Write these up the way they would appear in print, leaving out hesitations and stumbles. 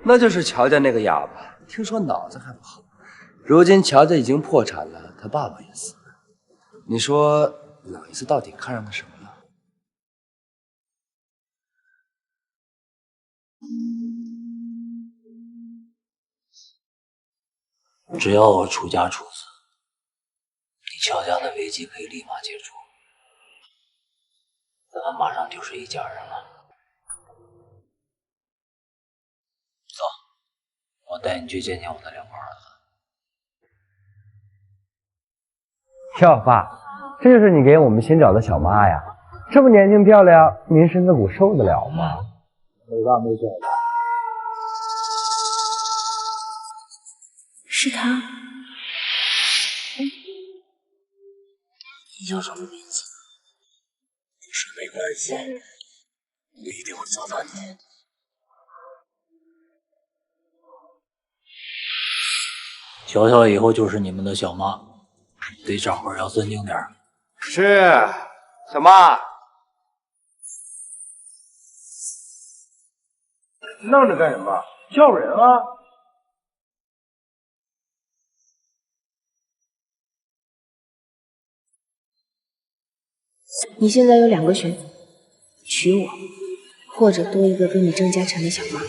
那就是乔家那个哑巴，听说脑子还不好。如今乔家已经破产了，他爸爸也死了。你说老爷子到底看上他什么了？只要我出家处死，你乔家的危机可以立马解除，咱们马上就是一家人了。走，我带你去见见我的两个儿子。哟，爸，这就是你给我们新找的小妈呀？这么年轻漂亮，您身子骨受得了吗？没大没小的。是他。你有什么别急，不是没关系，我一定会找到你。乔乔以后就是你们的小妈，得找会儿要尊敬点。是，小妈。愣着干什么？叫人啊！你现在有2个选择，娶我，或者多一个跟你争家产的小妈。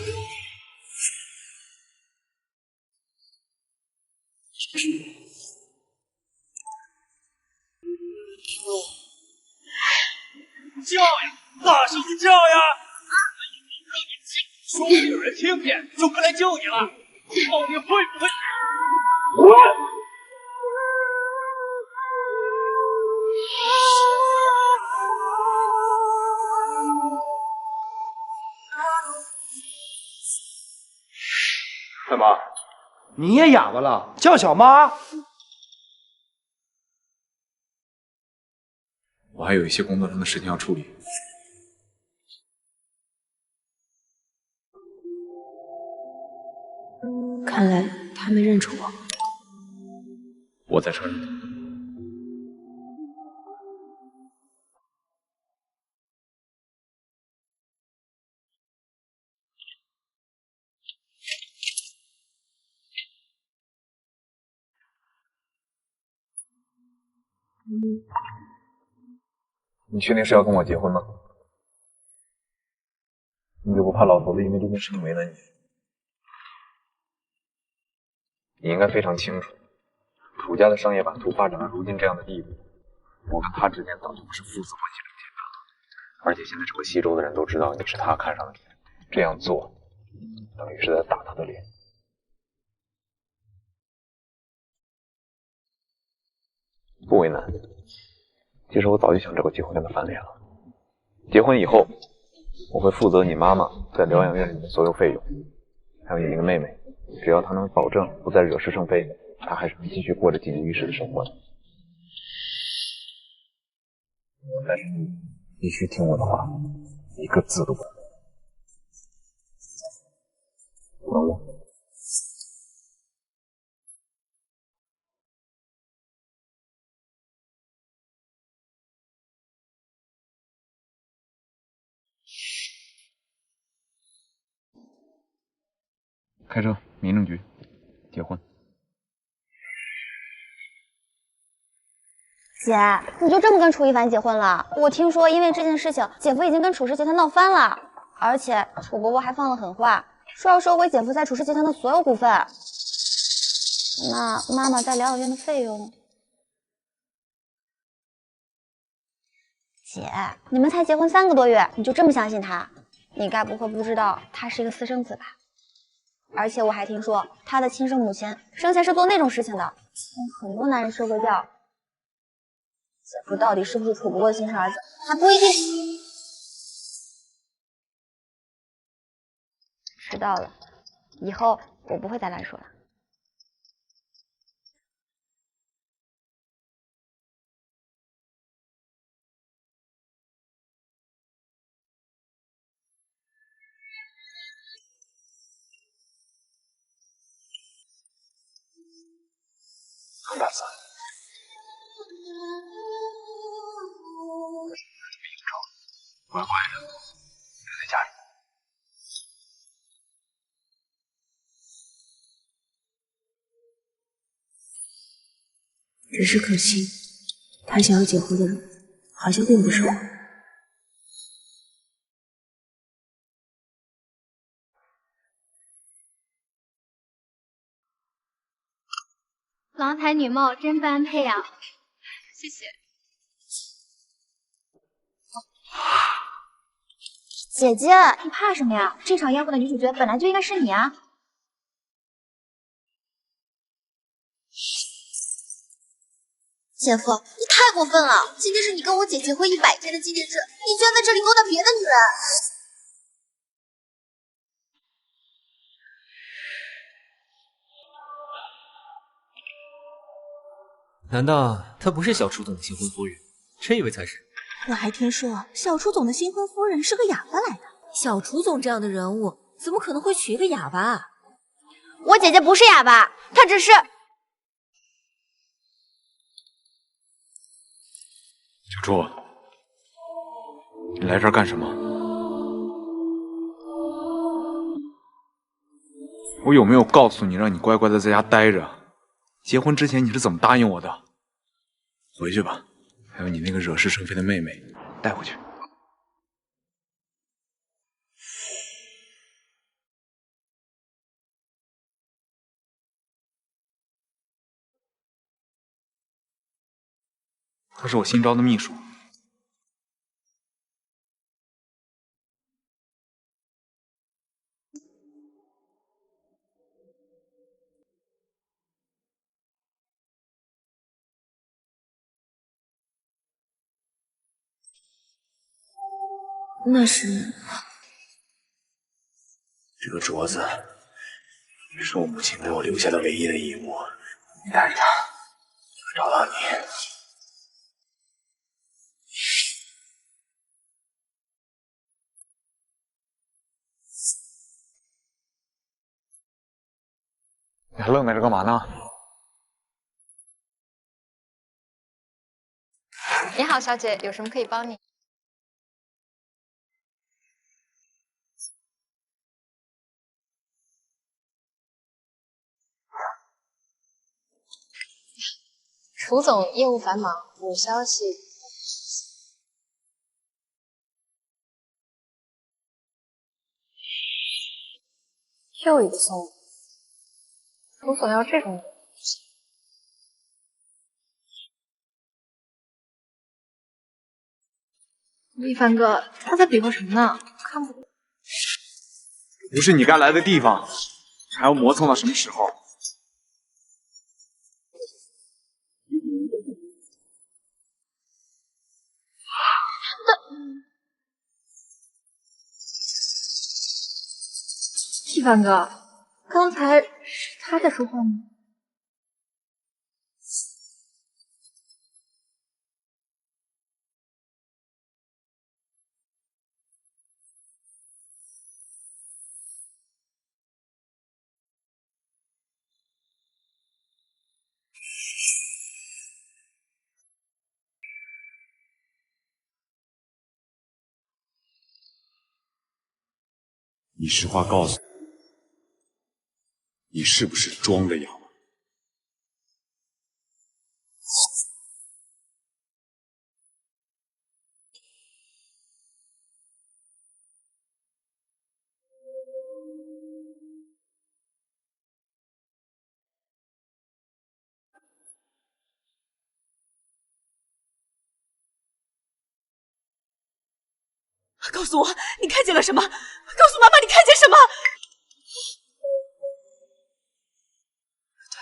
叫呀，大声的叫呀！说不定有人听见，就不来救你了。到底会不会？怎么，你也哑巴了？叫小妈？我还有一些工作上的事情要处理。看来他没认出我。我在车上。你确定是要跟我结婚吗？你就不怕老头子因为这件事情为难你？你应该非常清楚，楚家的商业版图发展到如今这样的地步，我跟他之间早就不是父子关系这么简单了。而且现在整个西周的人都知道你是他看上的人，这样做等于是在打他的脸。不为难，其实我早就想着过结婚跟他翻脸了。结婚以后，我会负责你妈妈在疗养院里的所有费用，还有你那个妹妹，只要她能保证不再惹是生非，她还是能继续过着锦衣玉食的生活的。但是你必须听我的话，一个字都不能动。懂吗？开车，民政局，结婚。姐，你就这么跟楚一凡结婚了？我听说因为这件事情，姐夫已经跟楚氏集团闹翻了，而且楚伯伯还放了狠话，说要收回姐夫在楚氏集团的所有股份。那妈妈在疗养院的费用？姐，你们才结婚3个多月，你就这么相信他？你该不会不知道他是一个私生子吧？而且我还听说他的亲生母亲生前是做那种事情的，跟很多男人说过教。姐夫到底是不是楚伯伯的亲生儿子，还不一定。知道了，以后我不会再乱说了。大嫂，乖乖的待在家里。只是可惜，他想要结婚的人好像并不是我。郎才女貌，真般配啊！谢谢。姐姐，你怕什么呀？这场宴会的女主角本来就应该是你啊！姐夫，你太过分了！今天是你跟我姐结婚100天的纪念日，你居然在这里勾搭别的女人！难道她不是小楚总的新婚夫人？真以为才是。我还听说小楚总的新婚夫人是个哑巴来的。小楚总这样的人物，怎么可能会娶一个哑巴啊？我姐姐不是哑巴，她只是……小楚，你来这儿干什么？我有没有告诉你，让你乖乖的在家待着？结婚之前你是怎么答应我的？回去吧，还有你那个惹是生非的妹妹，带回去。他是我新招的秘书。那是这个镯子是我母亲给我留下的唯一的遗物，你带着它，我找到你。你还愣在这干嘛呢？你好，小姐，有什么可以帮你？楚总业务繁忙，有消息。又一个送礼，楚总要这种人。一凡哥，他在比划什么呢？看不懂。不是你该来的地方，还要磨蹭到什么时候？一凡哥，刚才是他在说话吗？你实话告诉我，你是不是装的哑巴？告诉我，你看见了什么？告诉妈妈，你看见什么？对，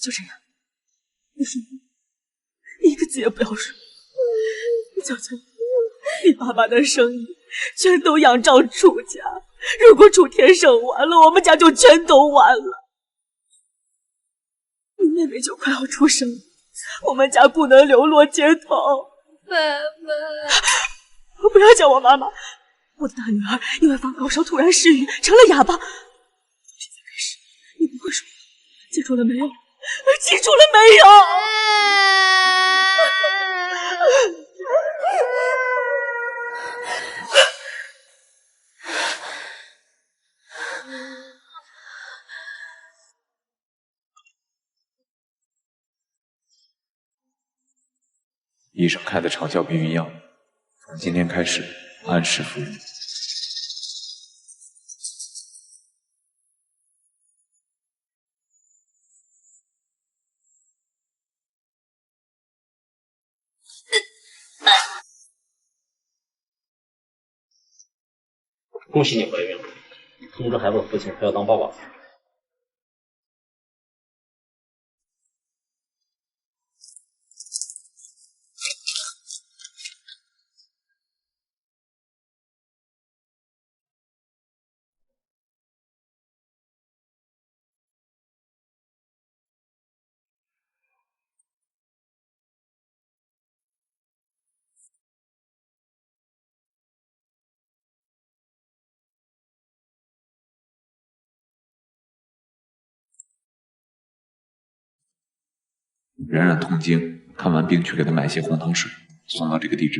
就这样，你说，一个字也不要说。娇娇，你爸爸的生意全都仰仗楚家，如果楚天胜完了，我们家就全都完了。你妹妹就快要出生了，我们家不能流落街头。爸爸。不要叫我妈妈，我的大女儿因为发高烧突然失语，成了哑巴。从现在开始，你不会说，记住了没有？记住了没有？医生开的长效避孕药，从今天开始按时服用。恭喜你怀孕了，通知孩子的父亲，他要当爸爸。冉冉痛经，看完病去给她买些红糖水，送到这个地址。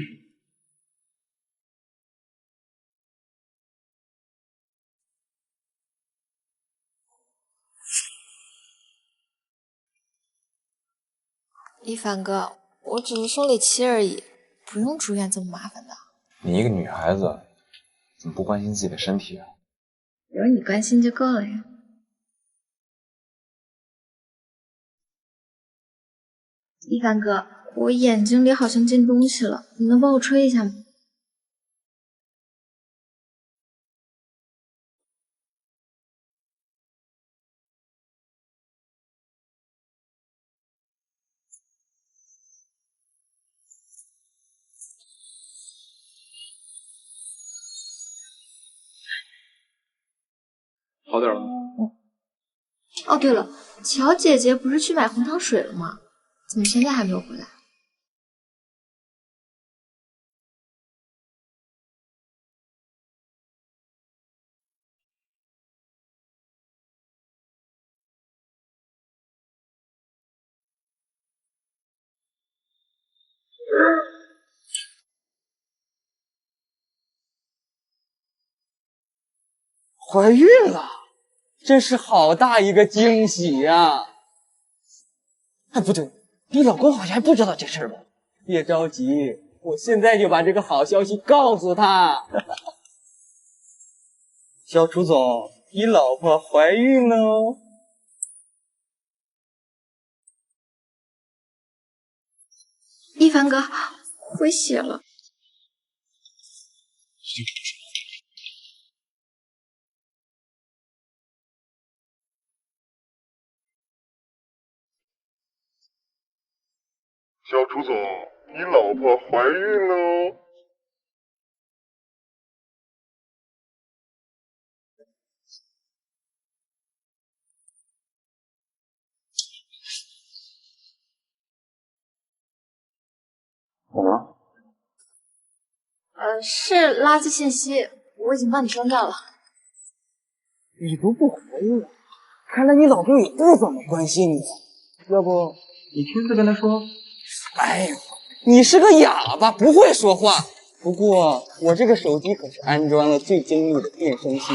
一凡哥，我只是生理期而已，不用住院这么麻烦的。你一个女孩子，怎么不关心自己的身体啊？有你关心就够了呀。一凡哥，我眼睛里好像进东西了，你能帮我吹一下吗？好点了。哦，对了，乔姐姐不是去买红糖水了吗？怎么现在还没有回来？怀孕了，真是好大一个惊喜呀！哎，不对，你老公好像还不知道这事吧？别着急，我现在就把这个好消息告诉他。小楚总，你老婆怀孕了哦！一凡哥，回血了。小楚总，你老婆怀孕了哦！怎么了？是垃圾信息，我已经帮你删掉了。你都不怀孕了，看来你老公也不怎么关心你。要不你亲自跟他说？哎呦，你是个哑巴，不会说话。不过我这个手机可是安装了最精密的变声器，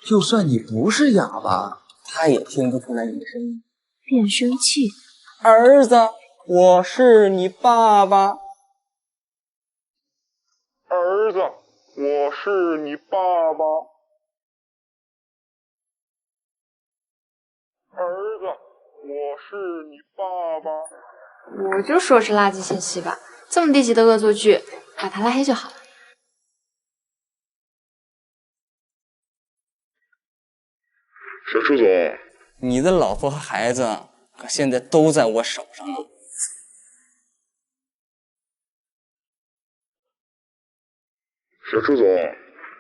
就算你不是哑巴，他也听不出来你的声音。变声器，儿子，我是你爸爸。儿子，我是你爸爸。儿子，我是你爸爸。我就说是垃圾信息吧，这么低级的恶作剧，把他拉黑就好了。小楚总，你的老婆和孩子可现在都在我手上呢。小楚总，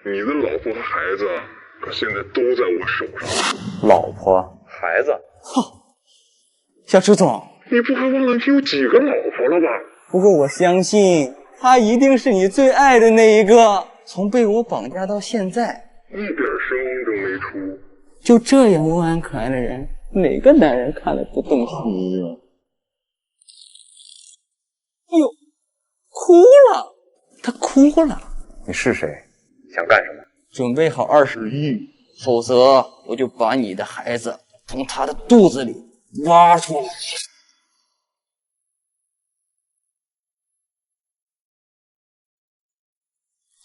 你的老婆和孩子可现在都在我手上。老婆、孩子？哼，小楚总，你不还忘了你有几个老婆了吧？不过我相信她一定是你最爱的那一个。从被我绑架到现在，一点声都没出。就这样温婉可爱的人，哪个男人看了不动心啊？哎呦，哭了，他哭了。你是谁？想干什么？准备好20亿，否则我就把你的孩子从他的肚子里挖出来。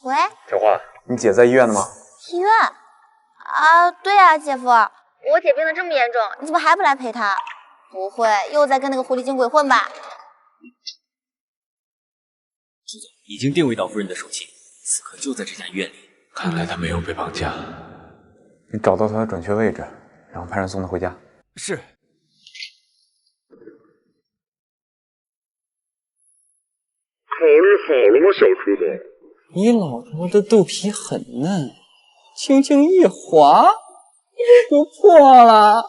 喂，小花，你姐在医院呢吗？医院？啊，对啊，姐夫，我姐病得这么严重，你怎么还不来陪她？不会又在跟那个狐狸精鬼混吧？朱总已经定位到夫人的手机，此刻就在这家医院里。看来他没有被绑架。你找到他的准确位置，然后派人送他回家。是。考虑好了吗，小朱总？你老婆的肚皮很嫩，轻轻一划就破了。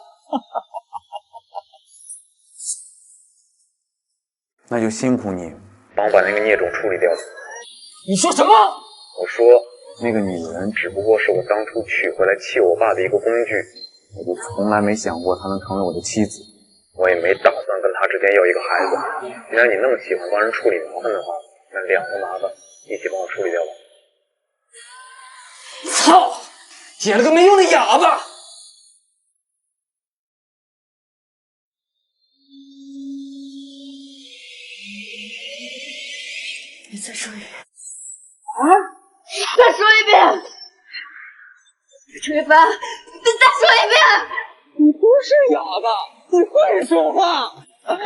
那就辛苦你帮我把那个孽种处理掉了。你说什么？我说那个女人只不过是我当初娶回来气我爸的一个工具，我就从来没想过她能成为我的妻子，我也没打算跟她之间要一个孩子。既然你那么喜欢帮人处理麻烦的话，那两个麻烦一起帮我处理掉吧。操！捡了个没用的哑巴！你再说一遍。啊！再说一遍！锤凡，你再说一遍！你不是哑巴，你会说话。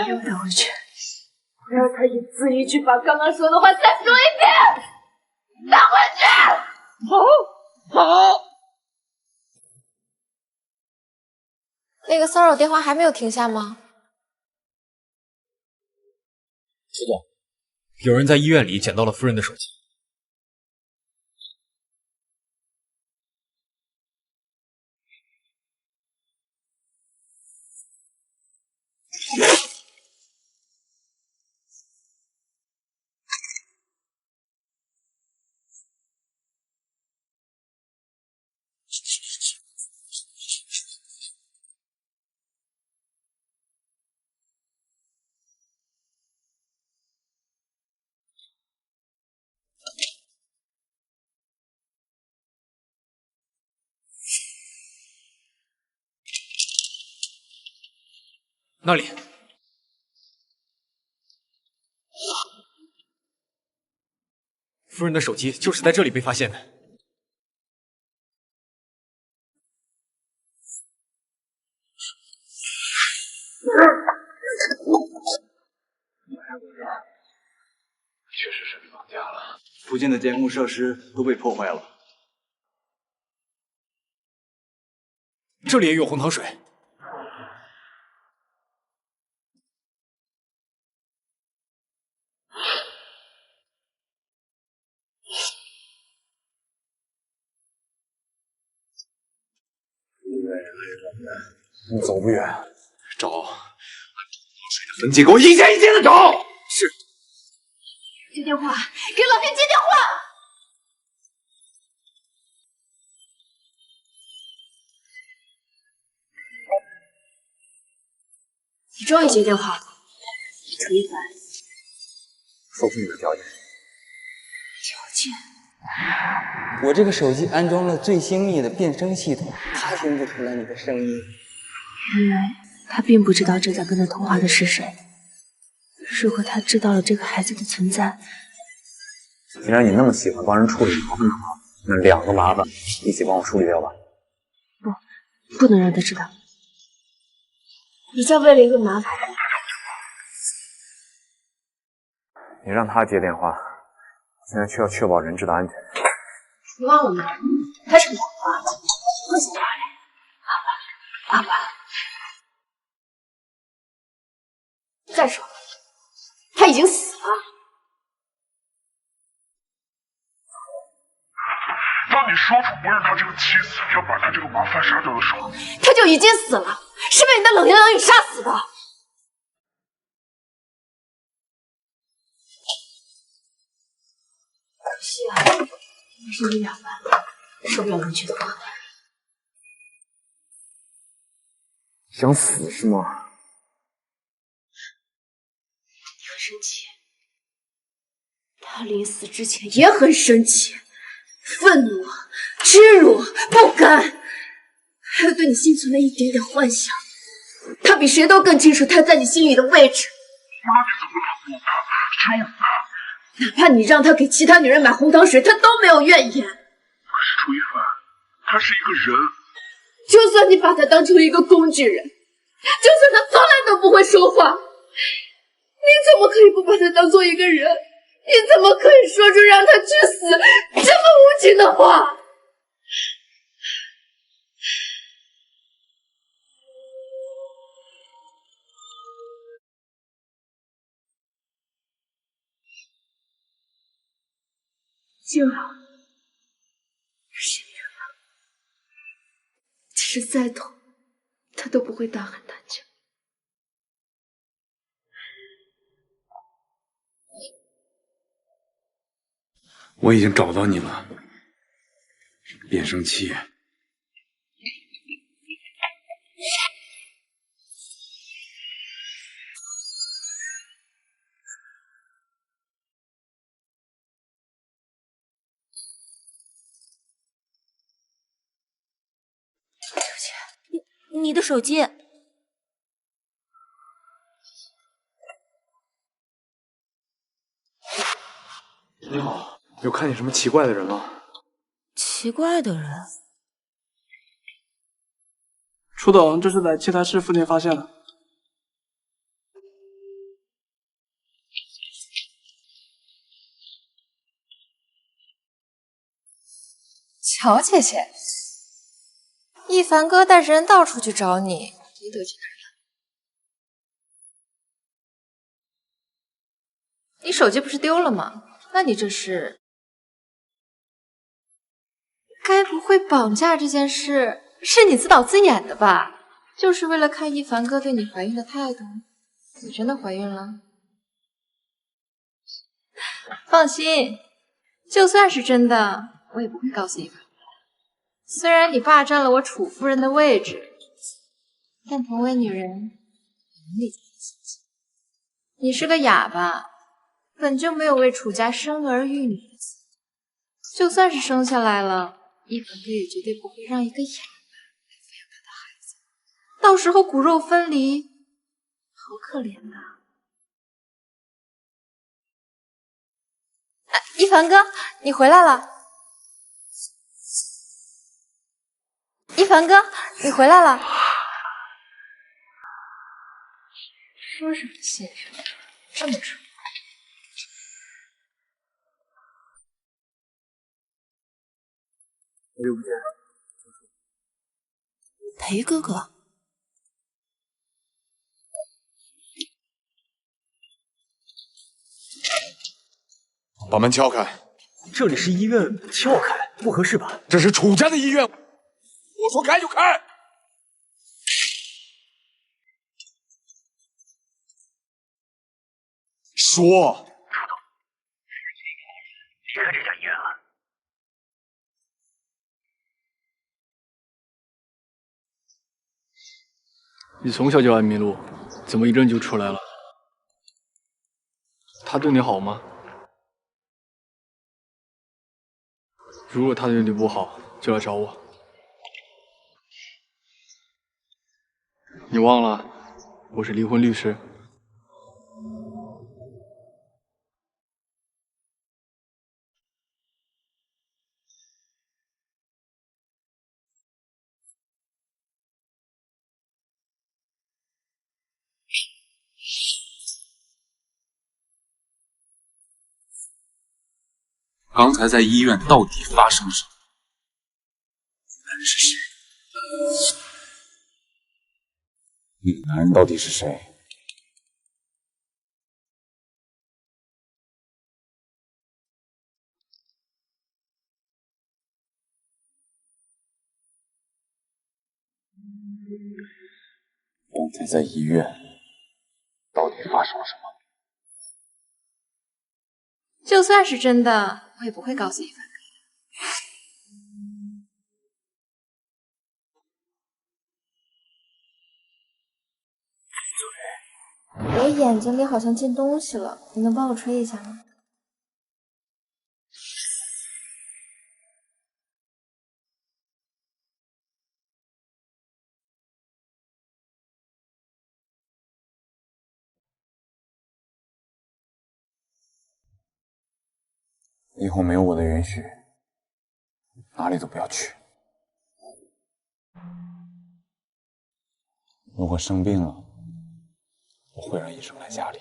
给我带回去，我让他一字一句把刚刚说的话再说一遍。带回去。好。那个骚扰电话还没有停下吗？朱总，有人在医院里捡到了夫人的手机。那里，夫人的手机就是在这里被发现的。确实是被绑架了，附近的监控设施都被破坏了。这里也有红糖水。你走不远，找按水的痕迹，给我一件一件的找。是。接电话，给老天接电话！你终于接电话了，锤凡。说出你的条件。条件？我这个手机安装了最精密的变声系统，它听不出来你的声音。原来他并不知道正在跟他通话的是谁。如果他知道了这个孩子的存在，既然你那么喜欢帮人处理麻烦的话，那两个麻烦一起帮我处理掉吧。不能让他知道。你在为了一个麻烦。你让他接电话，现在却要确保人质的安全。你忘了吗？他是个哑巴，会说话的。爸爸。再说，他已经死了。当你说出不认他这个妻子，要把他这个麻烦杀掉的时候，他就已经死了，是被你的冷言冷语杀死的。可惜啊，你是个哑巴，说不了能去的话。想死是吗？你很生气。他临死之前也很生气，愤怒、屈辱、不甘，还有对你心存的一点点幻想。他比谁都更清楚他在你心里的位置。无论你怎么冷落他、欺辱他，哪怕你让他给其他女人买红糖水，他都没有怨言。可是楚一凡，他是一个人。就算你把他当成一个工具人，就算他从来都不会说话，你怎么可以不把他当做一个人？你怎么可以说出让他去死这么无情的话？静儿，是你了。即使再痛，他都不会大喊大叫。我已经找到你了，变声器。你的手机。你好，有看见什么奇怪的人吗？奇怪的人。楚董，这是在七台市附近发现的。乔姐姐，一凡哥带着人到处去找你，你得去哪儿了？你手机不是丢了吗？那你这是……该不会绑架这件事是你自导自演的吧？就是为了看一凡哥对你怀孕的态度。你真的怀孕了？放心，就算是真的，我也不会告诉一凡哥。虽然你霸占了我楚夫人的位置，但同为女人，能理解你是个哑巴，本就没有为楚家生儿育女的资格。就算是生下来了，一凡哥也绝对不会让一个哑巴来抚养他的孩子，到时候骨肉分离，好可怜呐！一凡哥，你回来了。一凡哥，你回来了。说什么信什么，这么蠢。好久不见。裴哥哥。把门敲开。这里是医院，撬开不合适吧？这是楚家的医院，我说开就开。说。楚总，离开这家医院了。你从小就爱迷路，怎么一阵就出来了？他对你好吗？如果他对你不好，就来找我。你忘了，我是离婚律师。刚才在医院到底发生了什么？男人是谁？那个男人到底是谁？刚才在医院到底发生了什么？就算是真的，我也不会告诉一凡哥。我眼睛里好像进东西了，你能帮我吹一下吗？以后没有我的允许，哪里都不要去。如果生病了，我会让医生来家里。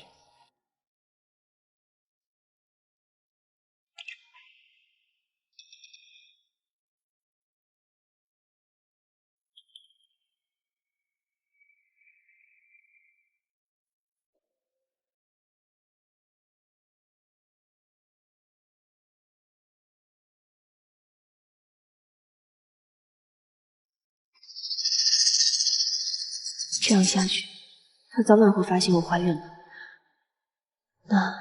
这样下去，她早晚会发现我怀孕了。那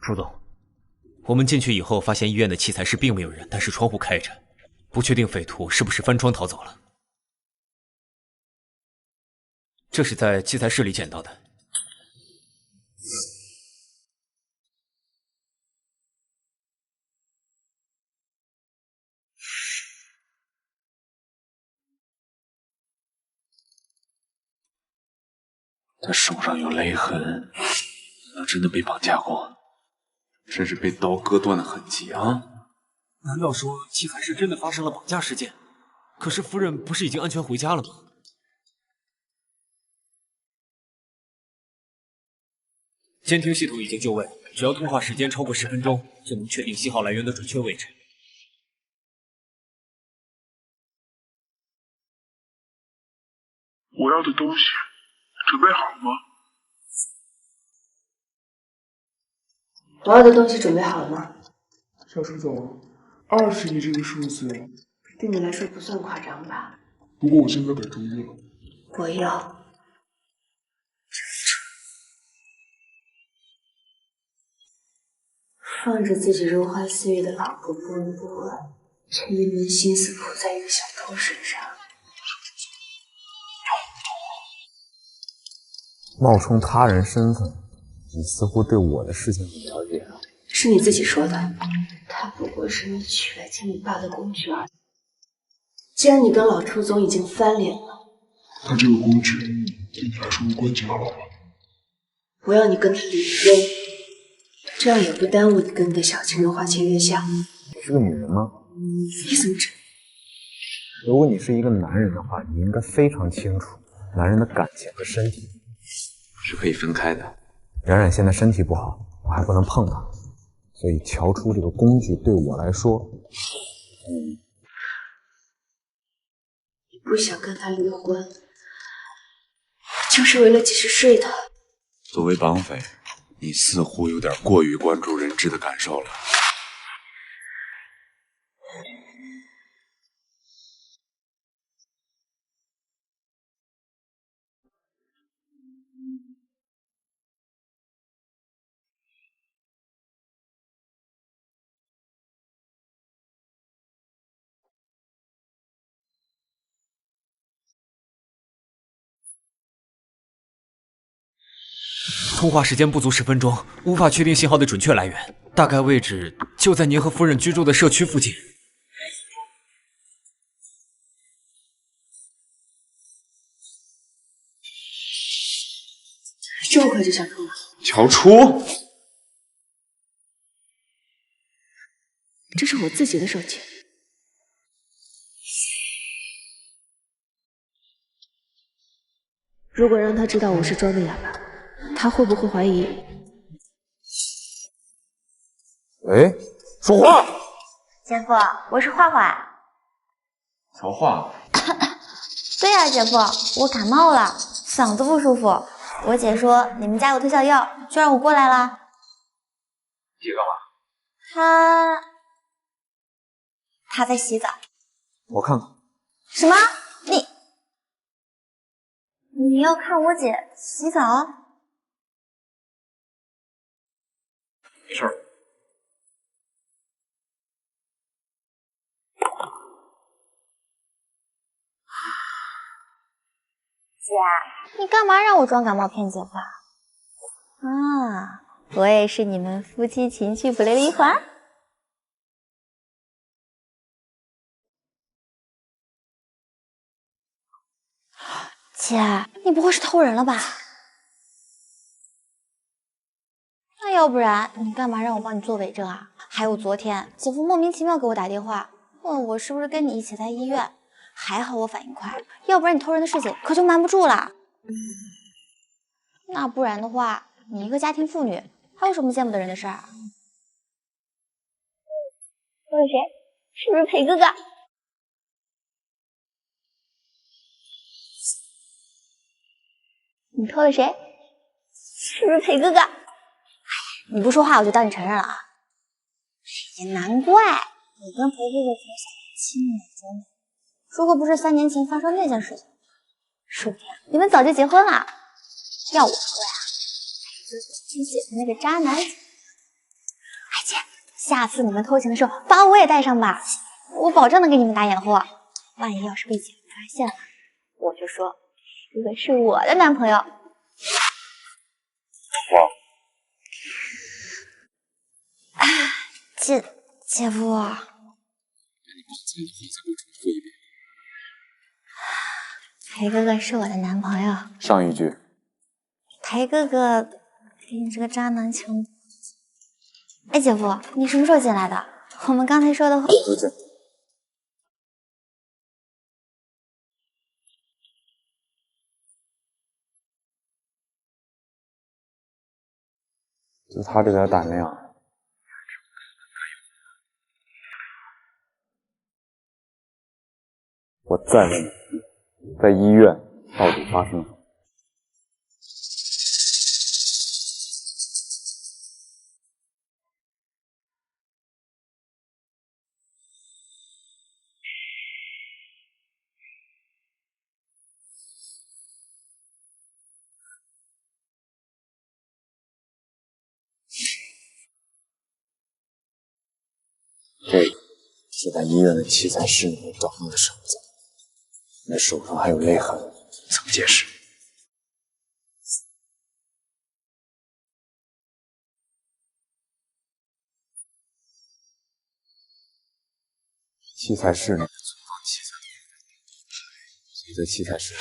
楚总，我们进去以后发现医院的器材室并没有人，但是窗户开着，不确定匪徒是不是翻窗逃走了。这是在器材室里捡到的。他手上有勒痕，难道真的被绑架过？甚至被刀割断的痕迹啊！难道说器材室真的发生了绑架事件？可是夫人不是已经安全回家了吗？监听系统已经就位，只要通话时间超过10分钟，就能确定信号来源的准确位置。我要的东西准备好了吗？我要的东西准备好了吗？小楚总，20亿这个数字，对你来说不算夸张吧？不过我现在改主意了。我要放着自己如花似玉的老婆不闻不问，却一门心思扑在一个小偷身上。冒充他人身份，你似乎对我的事情很了解啊。是你自己说的，他不过是你娶来见你爸的工具而已。既然你跟老楚总已经翻脸了，他这个工具对你来说无关紧要吧？我要你跟他离婚，这样也不耽误你跟你的小情人花前月下。你是个女人吗？你怎么知道？如果你是一个男人的话，你应该非常清楚，男人的感情和身体是可以分开的。冉冉现在身体不好，我还不能碰她，所以乔出这个工具对我来说，你不想跟他离婚，就是为了继续睡他。作为绑匪，你似乎有点过于关注人质的感受了。通话时间不足10分钟，无法确定信号的准确来源，大概位置就在您和夫人居住的社区附近。这么快就想通了？乔出，这是我自己的手机。如果让他知道我是装的哑巴，他会不会怀疑？喂，说话。姐夫，我是画画。乔画。对呀，姐夫，我感冒了，嗓子不舒服。我姐说你们家有特效药，就让我过来啦。姐干嘛？她在洗澡。我看看。什么？你要看我姐洗澡？没事儿。姐，你干嘛让我装感冒骗姐夫啊？我也是你们夫妻情趣不累的一环。姐，你不会是偷人了吧？那要不然你干嘛让我帮你做伪证啊？还有昨天姐夫莫名其妙给我打电话，问我是不是跟你一起在医院，还好我反应快，要不然你偷人的事情可就瞒不住了。那不然的话，你一个家庭妇女，还有什么见不得人的事儿？偷了谁？是不是裴哥哥？你偷了谁？是不是裴哥哥？你不说话，我就当你承认了啊！也难怪你跟裴哥哥从小青梅竹马，如果不是3年前发生那件事情，说不定你们早就结婚了。要我说呀，裴哥哥跟姐夫那个渣男。哎姐，下次你们偷情的时候，把我也带上吧，我保证能给你们打掩护。万一要是被姐夫发现了，我就说裴哥哥是我的男朋友。姐夫，裴哥哥是我的男朋友。上一句，裴哥哥给你这个渣男强。哎，姐夫，你什么时候进来的？我们刚才说的话。就他这点胆量。我再问你，在医院到底发生了什么？这个是在医院的器材室里面找到的绳子，那手上还有勒痕，怎么解释？器材室里面存放器材，所以在器材室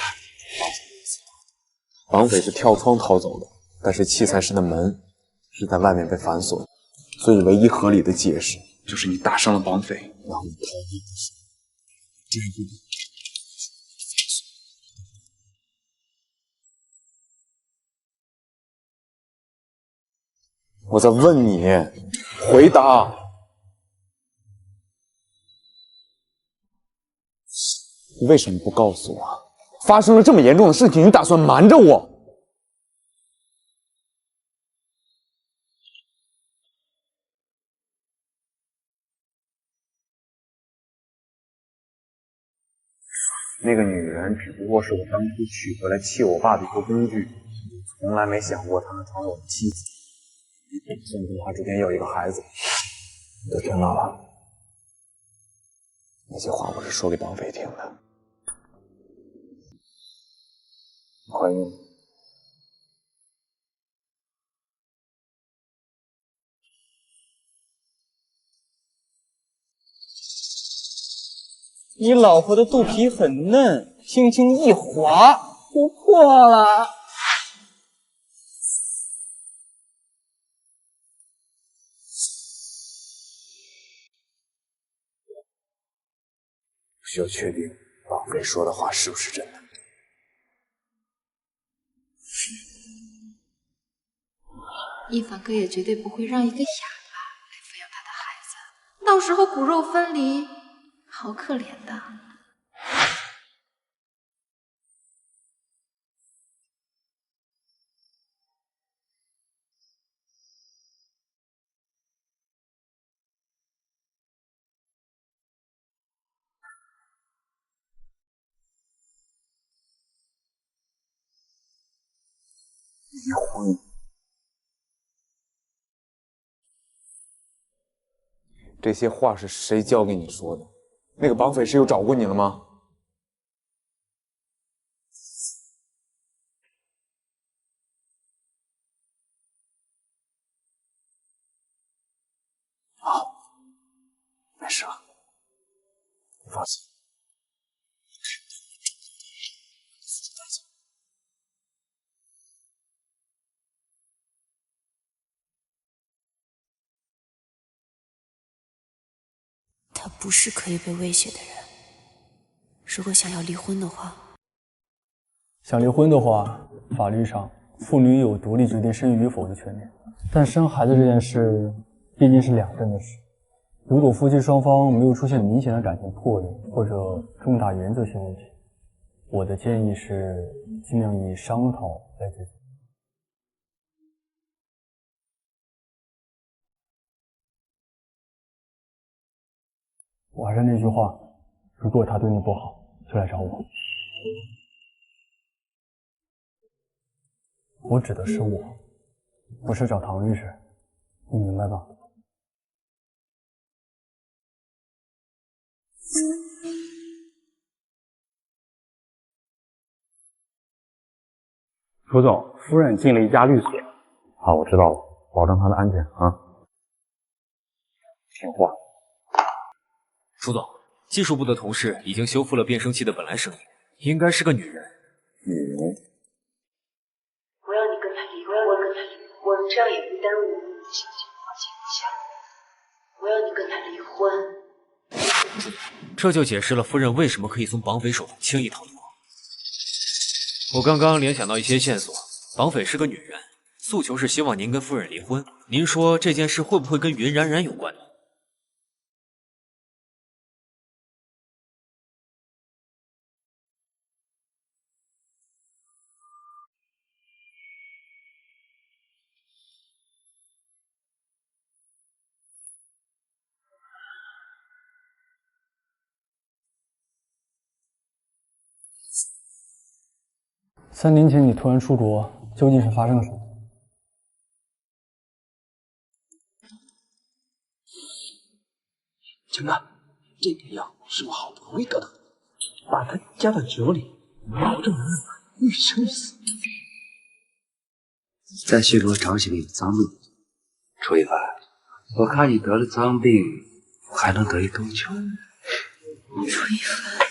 绑匪是跳窗逃走的，但是器材室的门是在外面被反锁的，所以唯一合理的解释就是你打伤了绑匪，然后你逃逸的时候，这一步。我在问你，回答。你为什么不告诉我？发生了这么严重的事情，你打算瞒着我？那个女人只不过是我当初娶回来气我爸的一个工具，从来没想过她能成为我的妻子。甚至她之前有一个孩子，你都听到了。那些话我是说给绑匪听的。怀孕了。你老婆的肚皮很嫩，轻轻一划就破了。不需要确定绑匪说的话是不是真的。一凡哥也绝对不会让一个哑巴来抚养他的孩子，到时候骨肉分离，好可怜的。离婚。这些话是谁教给你说的？那个绑匪是有找过你了吗？好，没事了，你放心。他不是可以被威胁的人。如果想要离婚的话，想离婚的话，法律上妇女有独立决定生育与否的权利，但生孩子这件事毕竟是两个人的事。如果夫妻双方没有出现明显的感情破裂或者重大原则性问题，我的建议是尽量以商讨来解决。我还是那句话，如果他对你不好，就来找我。我指的是我，不是找唐律师，你明白吧？楚总，夫人进了一家律所。好，我知道了，保证她的安全啊。听话。楚总，技术部的同事已经修复了变声器的本来声音，应该是个女人。女人？我要你跟他离婚，我跟他离婚，这样也不耽误我们的心情。我要你跟他离婚。这就解释了夫人为什么可以从绑匪手中轻易逃脱。我刚刚联想到一些线索，绑匪是个女人，诉求是希望您跟夫人离婚。您说这件事会不会跟云冉冉有关呢？3年前你突然出国，究竟是发生了什么？强哥，这点药是我好不容易得到的，把它加到酒里，保证能让它愈生愈死。再去给我找几个有脏病的。楚一凡，我看你得了脏病，还能得意多久？楚一凡。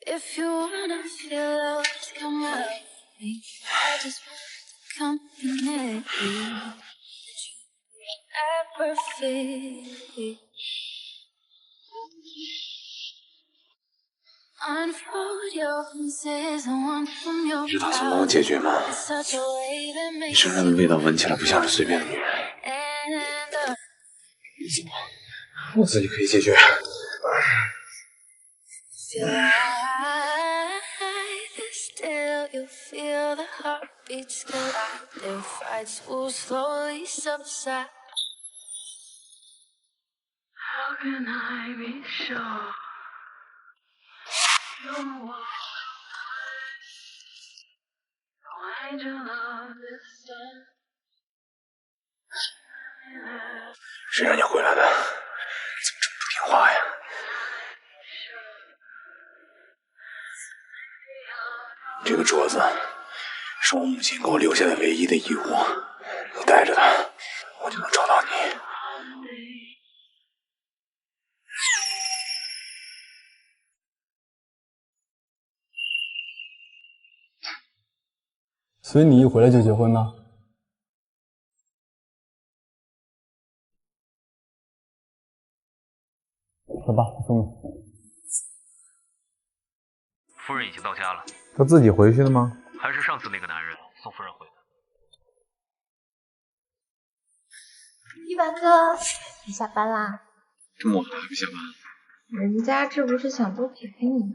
If you wanna feel lost, come out with me. I just want company. Perfect. Unfold your pieces, I want from your 你是打算帮我解决吗？你身上的味道闻起来不像是随便的女人。我自己可以解决。Still, you feel the heartbeats collide. Their fights will slowly subside. How can I be sure? You're why do you love this time? 谁让你回来的？怎么这么不听话呀？这个镯子是我母亲给我留下的唯一的遗物，你带着它，我就能找到你。所以你一回来就结婚了？走吧，我送你。夫人已经到家了。他自己回去的吗？还是上次那个男人送夫人回的？一凡哥，你下班啦？这么晚了还不下班？人家这不是想多陪陪你吗？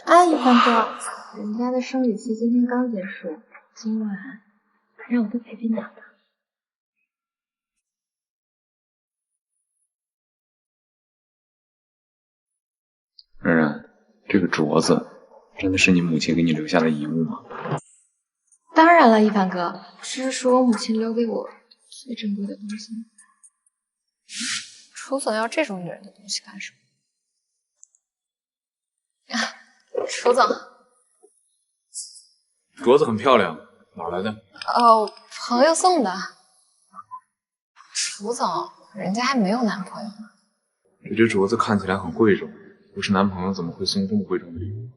哎，一凡哥，人家的生理期今天刚结束，今晚让我多陪陪你好吗？冉冉，这个镯子真的是你母亲给你留下的遗物吗？当然了，一凡哥，这是我母亲留给我最珍贵的东西。楚总要这种女人的东西干什么？楚总，镯子很漂亮，哪来的？哦，朋友送的。楚总，人家还没有男朋友呢。你这镯子看起来很贵重，不是男朋友怎么会送这么贵重的礼物？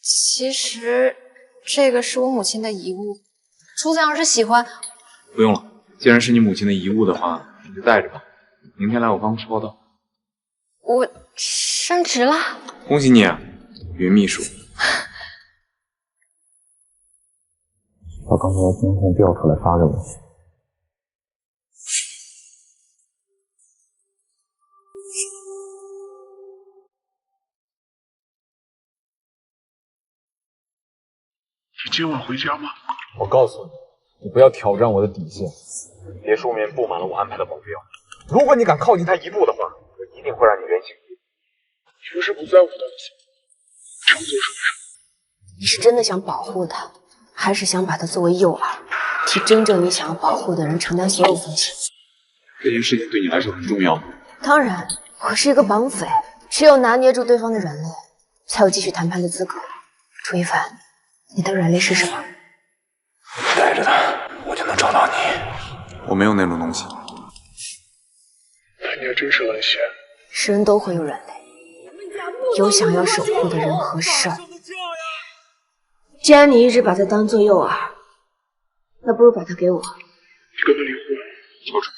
其实这个是我母亲的遗物，主子要是喜欢，不用了，既然是你母亲的遗物的话，你就带着吧。明天来我办公室报道。我升职了，恭喜你啊，云秘书。他刚才把监控调出来发给我。你今晚回家吗？我告诉你，你不要挑战我的底线，别墅里面布满了我安排的保镖。如果你敢靠近他一步的话，我一定会让你原形毕露。你不是不在乎他的心，常做什么事？你是真的想保护他，还是想把他作为诱饵，替真正你想要保护的人承担所有风险？这件事情对你来说很重要吗？当然，我是一个绑匪，只有拿捏住对方的软肋，才有继续谈判的资格。楚一凡，你的软肋是什么？带着他，我就能找到你。我没有那种东西。那你还真是很闲。是人都会有软肋，有想要守护的人和事儿。既然你一直把他当做诱饵，那不如把他给我。你跟他离婚，乔治。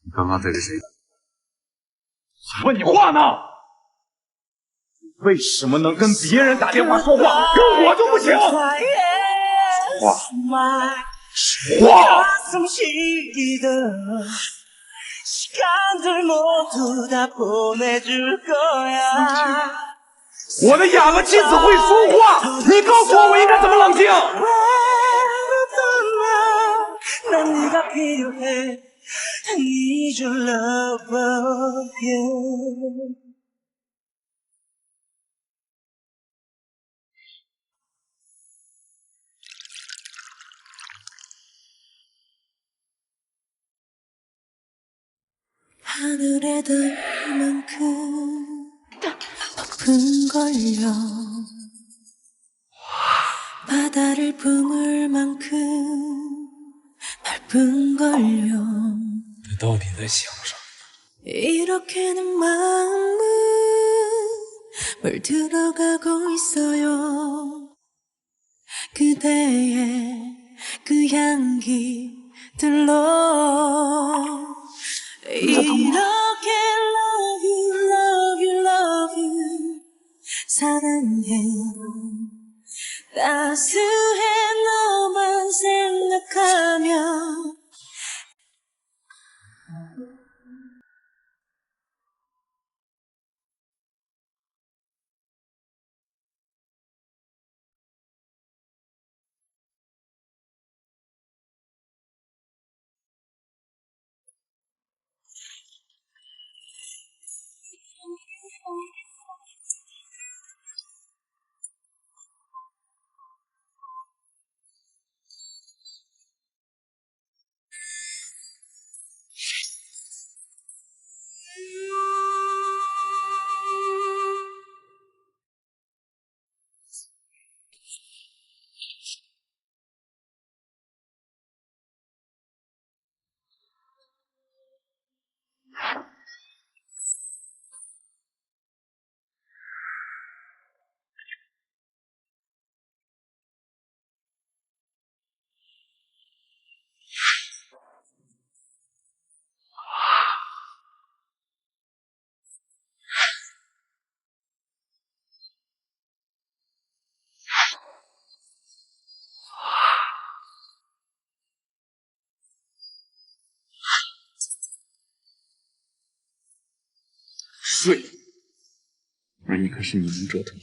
你刚刚在对谁？问你话呢？为什么能跟别人打电话说话，跟我就不行？话，话。我的哑巴妻子会说话，你告诉我，我应该怎么冷静？ I need your love again. 하늘에 닿을 만큼 높은걸요 바다를 품을 만큼 넓은걸요 你到底在想啥？ 이렇게는 마음은 물들어가고 있어요 그대의 그 향기들로 이렇게 love you love you love you 사랑해 따스해 너만 생각하며睡，而你可是你能折腾。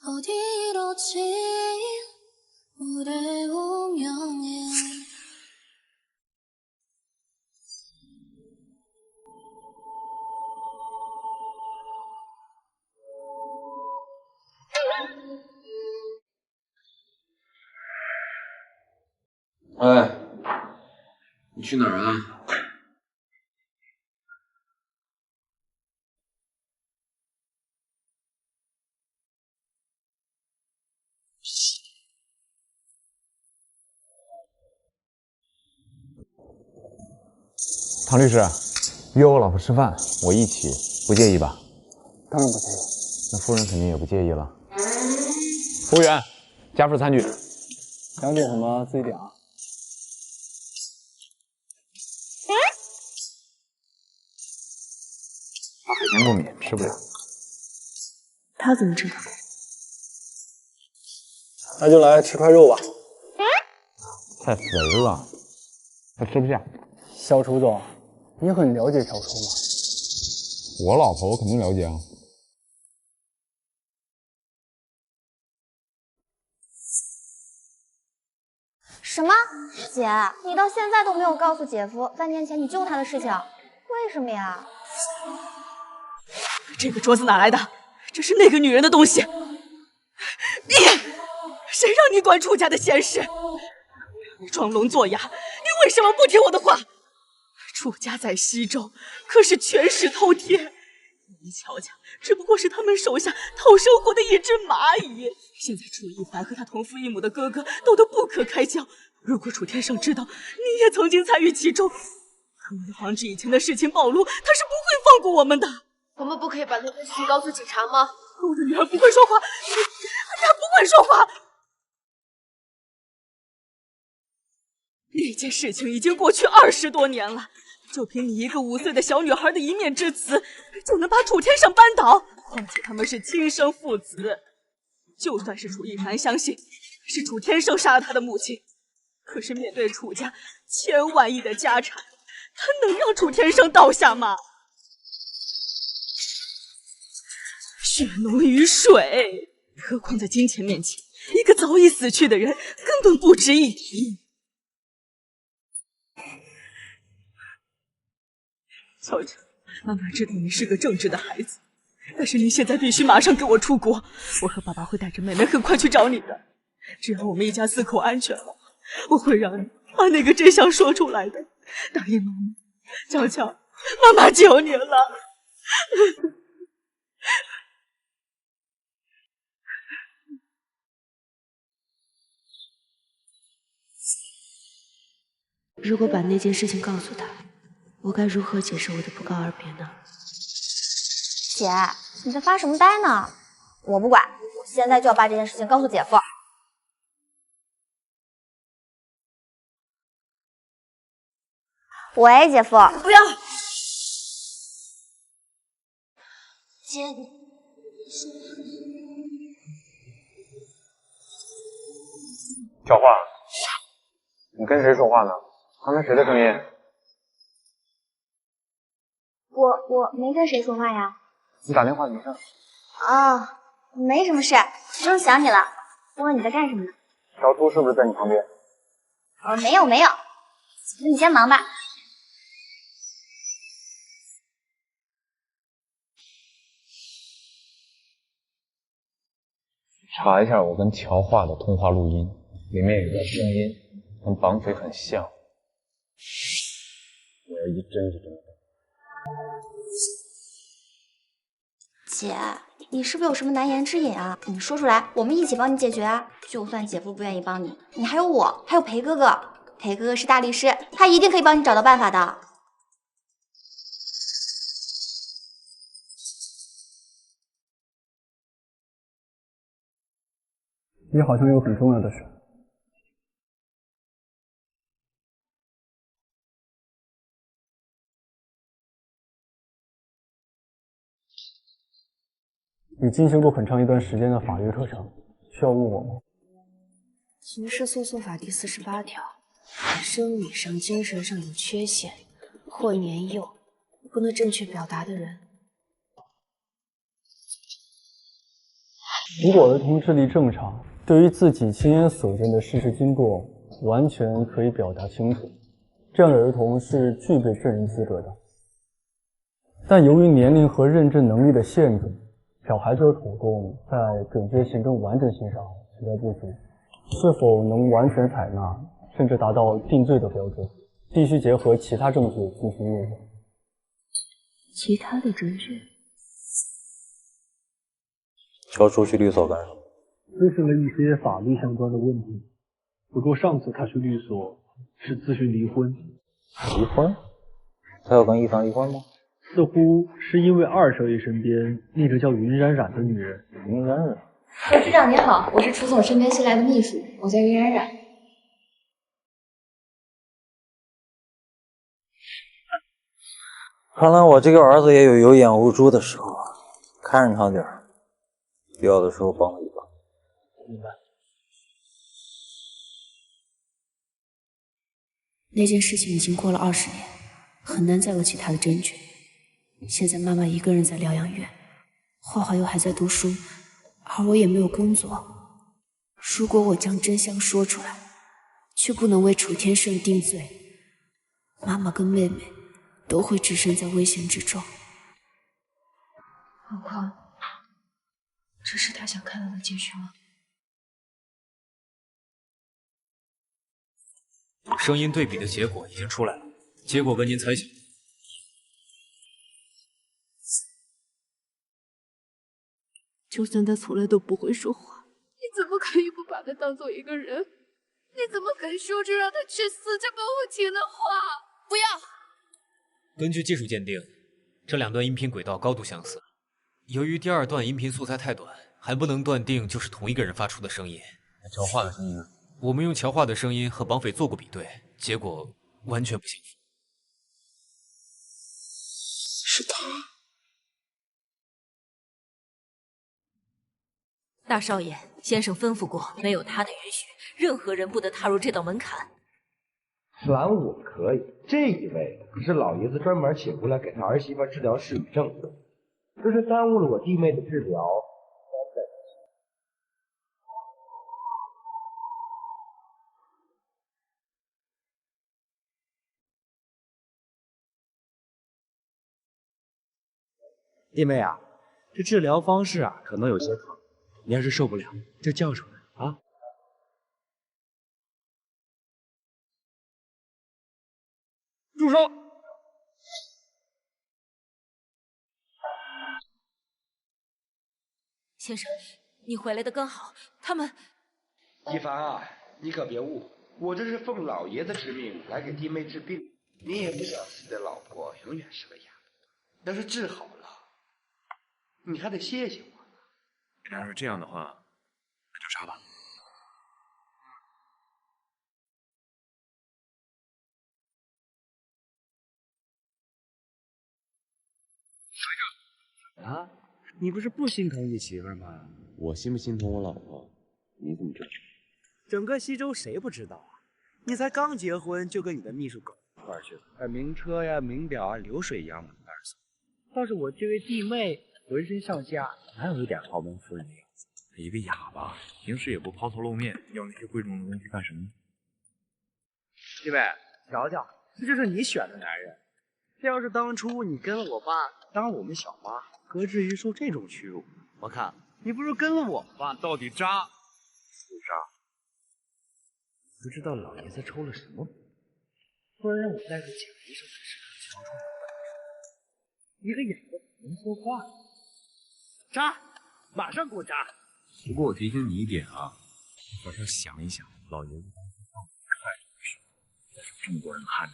어디로 진 우리 운명에哎，你去哪儿啊？唐律师，约我老婆吃饭，我一起，不介意吧？当然不介意。那夫人肯定也不介意了。服务员，加份餐具。想点什么自己点啊。他海鲜过敏，吃不了。他怎么知道？那就来吃块肉吧。太肥了，他吃不下。小楚总，你很了解小楚吗？我老婆我肯定了解啊。什么？姐，你到现在都没有告诉姐夫3年前你救他的事情，为什么呀？这个桌子哪来的？这是那个女人的东西。你，谁让你管楚家的闲事？你装聋作哑，你为什么不听我的话？楚家在西周可是权势滔天，你乔家只不过是他们手下讨生活的一只蚂蚁。现在楚一凡和他同父异母的哥哥斗得不可开交，如果楚天胜知道你也曾经参与其中，为了防止以前的事情暴露，他是不会放过我们的。我们不可以把那件事情告诉警察吗？我的女儿不会说话，她不会说话。那件事情已经过去20多年了，就凭你一个5岁的小女孩的一面之词，就能把楚天胜扳倒？况且他们是亲生父子，就算是楚一凡相信是楚天胜杀了他的母亲，可是面对楚家千万亿的家产，他能让楚天胜倒下吗？血浓于水，何况在金钱面前，一个早已死去的人根本不值一提。乔乔，妈妈知道你是个正直的孩子，但是你现在必须马上跟我出国，我和爸爸会带着妹妹很快去找你的。只要我们一家4口安全了，我会让你把那个真相说出来的。答应妈妈，乔乔，妈妈求你了。如果把那件事情告诉他，我该如何解释我的不告而别呢？姐，你在发什么呆呢？我不管，我现在就要把这件事情告诉姐夫。喂，姐夫。不要！姐，小花，你跟谁说话呢？刚才谁的声音？我没跟谁说话呀。你打电话没事？啊，没什么事，正想你了。问问你在干什么呢？小初是不是在你旁边？没有没有，那你先忙吧。查一下我跟乔画的通话录音，里面有段声音跟绑匪很像，我要一帧一帧的。姐，你是不是有什么难言之隐啊？你说出来，我们一起帮你解决啊！就算姐夫不愿意帮你，你还有我，还有裴哥哥。裴哥哥是大律师，他一定可以帮你找到办法的。你好像有很重要的事。你进行过很长一段时间的法律课程，需要问我吗？刑事诉讼法第48条，生理上、精神上有缺陷或年幼、不能正确表达的人，如果儿童智力正常，对于自己亲眼所见的事实经过完全可以表达清楚，这样的儿童是具备证人资格的。但由于年龄和认证能力的限制，小孩子的口供在准确性跟完整性上实在不足，是否能完全采纳，甚至达到定罪的标准，必须结合其他证据进行验证。其他的证据？叫出去律所干什么？咨询了一些法律相关的问题。不过上次他去律所是咨询离婚。离婚？他要跟一凡离婚吗？似乎是因为二少爷身边那个叫云冉冉的女人。云冉冉？局长你好，我是楚总身边新来的秘书，我叫云冉冉。看来我这个儿子也有眼无珠的时候，看着他点儿，必要的时候帮他一把。明白。那件事情已经过了20年，很难再有其他的证据。现在妈妈一个人在疗养院，画画又还在读书，而我也没有工作。如果我将真相说出来，却不能为楚天胜定罪，妈妈跟妹妹都会置身在危险之中。何况，这是他想看到的结局吗？声音对比的结果已经出来了，结果跟您猜想。就算他从来都不会说话，你怎么可以不把他当做一个人？你怎么敢说出让他去死这么无情的话？不要！根据技术鉴定，这2段音频轨道高度相似。由于第2段音频素材太短，还不能断定就是同一个人发出的声音。乔化的声音呢？我们用乔化的声音和绑匪做过比对，结果完全不相符。是他。大少爷，先生吩咐过，没有他的允许，任何人不得踏入这道门槛。拦我可以，这一位可是老爷子专门请过来给他儿媳妇治疗失语症的，这是耽误了我弟妹的治疗。弟妹啊，这治疗方式啊可能有些疼，你要是受不了就叫出来啊。住手！先生，你回来的刚好，他们……一凡啊，你可别误会，我这是奉老爷子之命来给弟妹治病。你也不想自己的老婆永远是个哑巴，要是治好了，你还得谢谢我。要是这样的话，那就杀吧。啊，你不是不心疼你媳妇吗？我心不心疼我老婆，你怎么知道？整个西周谁不知道啊？你才刚结婚就跟你的秘书搞一块去了，名车呀、名表啊，流水一样往那儿送。倒是我这位弟妹浑身上下哪有一点豪门夫人的样子？一个哑巴，平时也不抛头露面，要那些贵重的东西干什么呢？弟妹，瞧瞧，这就是你选的男人。这要是当初你跟了我爸当我们小妈，何至于受这种屈辱？我看你不如跟了我吧。到底渣不渣？不知道老爷子抽了什么，突然让我带着警医生的事乔装一个哑巴能说话？扎，马上给我扎！不过我提醒你一点啊，好好想一想，老爷子当初放你开的时候，在这么多人看着，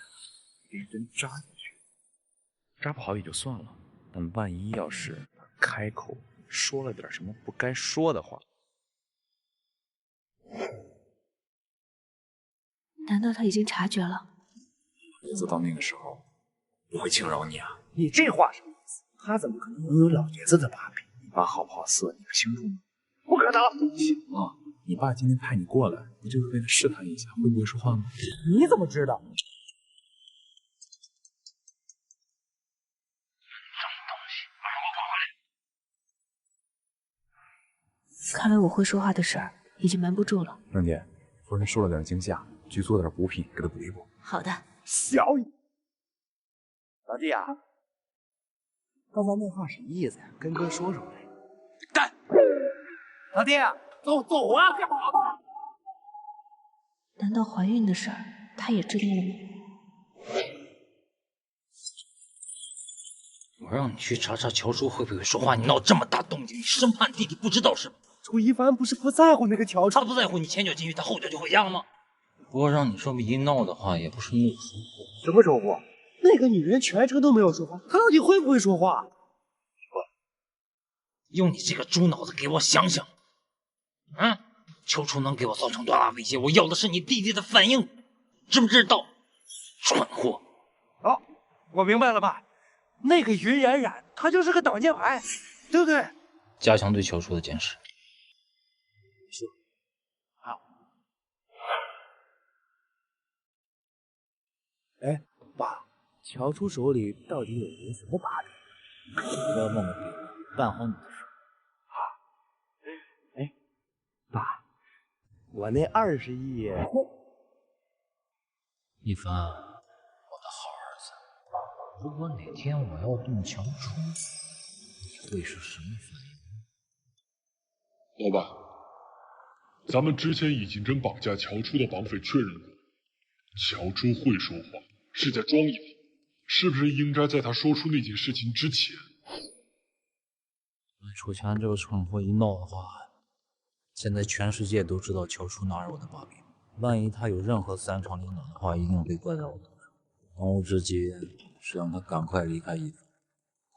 给一针扎进去，扎不好也就算了，但万一要是开口说了点什么不该说的话，难道他已经察觉了？老爷子到那个时候不会轻饶你啊！你这话什么意思？他怎么可能拥有老爷子的把柄？你爸好不好色，你不清楚吗？不可能！行了，你爸今天派你过来，不就是为了试探一下会不会说话吗？你怎么知道？看来我会说话的事儿已经瞒不住了。凤姐，夫人受了点惊吓，局做点补品给她补一补。好的。小野，老弟啊，刚才那话什么意思呀？跟哥说说呗。干！老弟，走啊！干嘛呢？难道怀孕的事儿他也知道了吗？我让你去查查乔叔会不会说话，你闹这么大动静，你生怕你弟弟不知道是吗？楚一凡不是不在乎那个乔叔，他不在乎，你前脚进去，他后脚就回家了吗？不过让你这么一闹的话，也不是怒疏忽。什么疏忽？那个女人全程都没有说话，她到底会不会说话？用你这个猪脑子给我想想，乔楚能给我造成多大威胁？我要的是你弟弟的反应，知不知道？蠢货！哦，我明白了吧？那个云冉冉，她就是个挡箭牌，对不对？加强对乔楚的监视。是。好。哎，爸，乔楚手里到底有个什么把柄？不要忘了给我办好你的事。哎，爸，我那20亿，一凡，我的好儿子，如果哪天我要动乔楚，你会是什么反应？老板，咱们之前已经跟绑架乔楚的绑匪确认过，乔楚会说话，是在装一旁，是不是应该在他说出那件事情之前？楚强这个蠢货一闹的话，现在全世界都知道乔楚哪有我的把柄。万一他有任何三长两短的话，一定会怪在我头上。当务之急是让他赶快离开伊凡。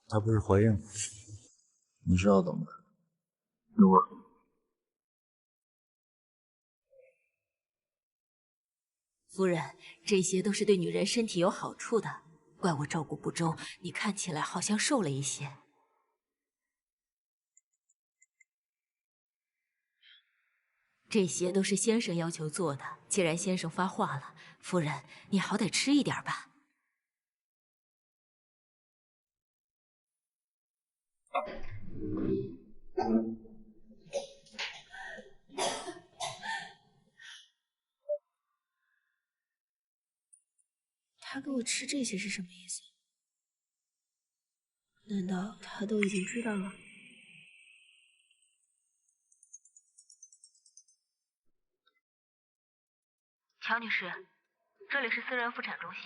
他不是怀孕吗？你知道怎么办？夫人，这些都是对女人身体有好处的，怪我照顾不周，你看起来好像瘦了一些。这些都是先生要求做的，既然先生发话了，夫人，你好歹吃一点吧。他给我吃这些是什么意思？难道他都已经知道了？乔女士，这里是私人妇产中心，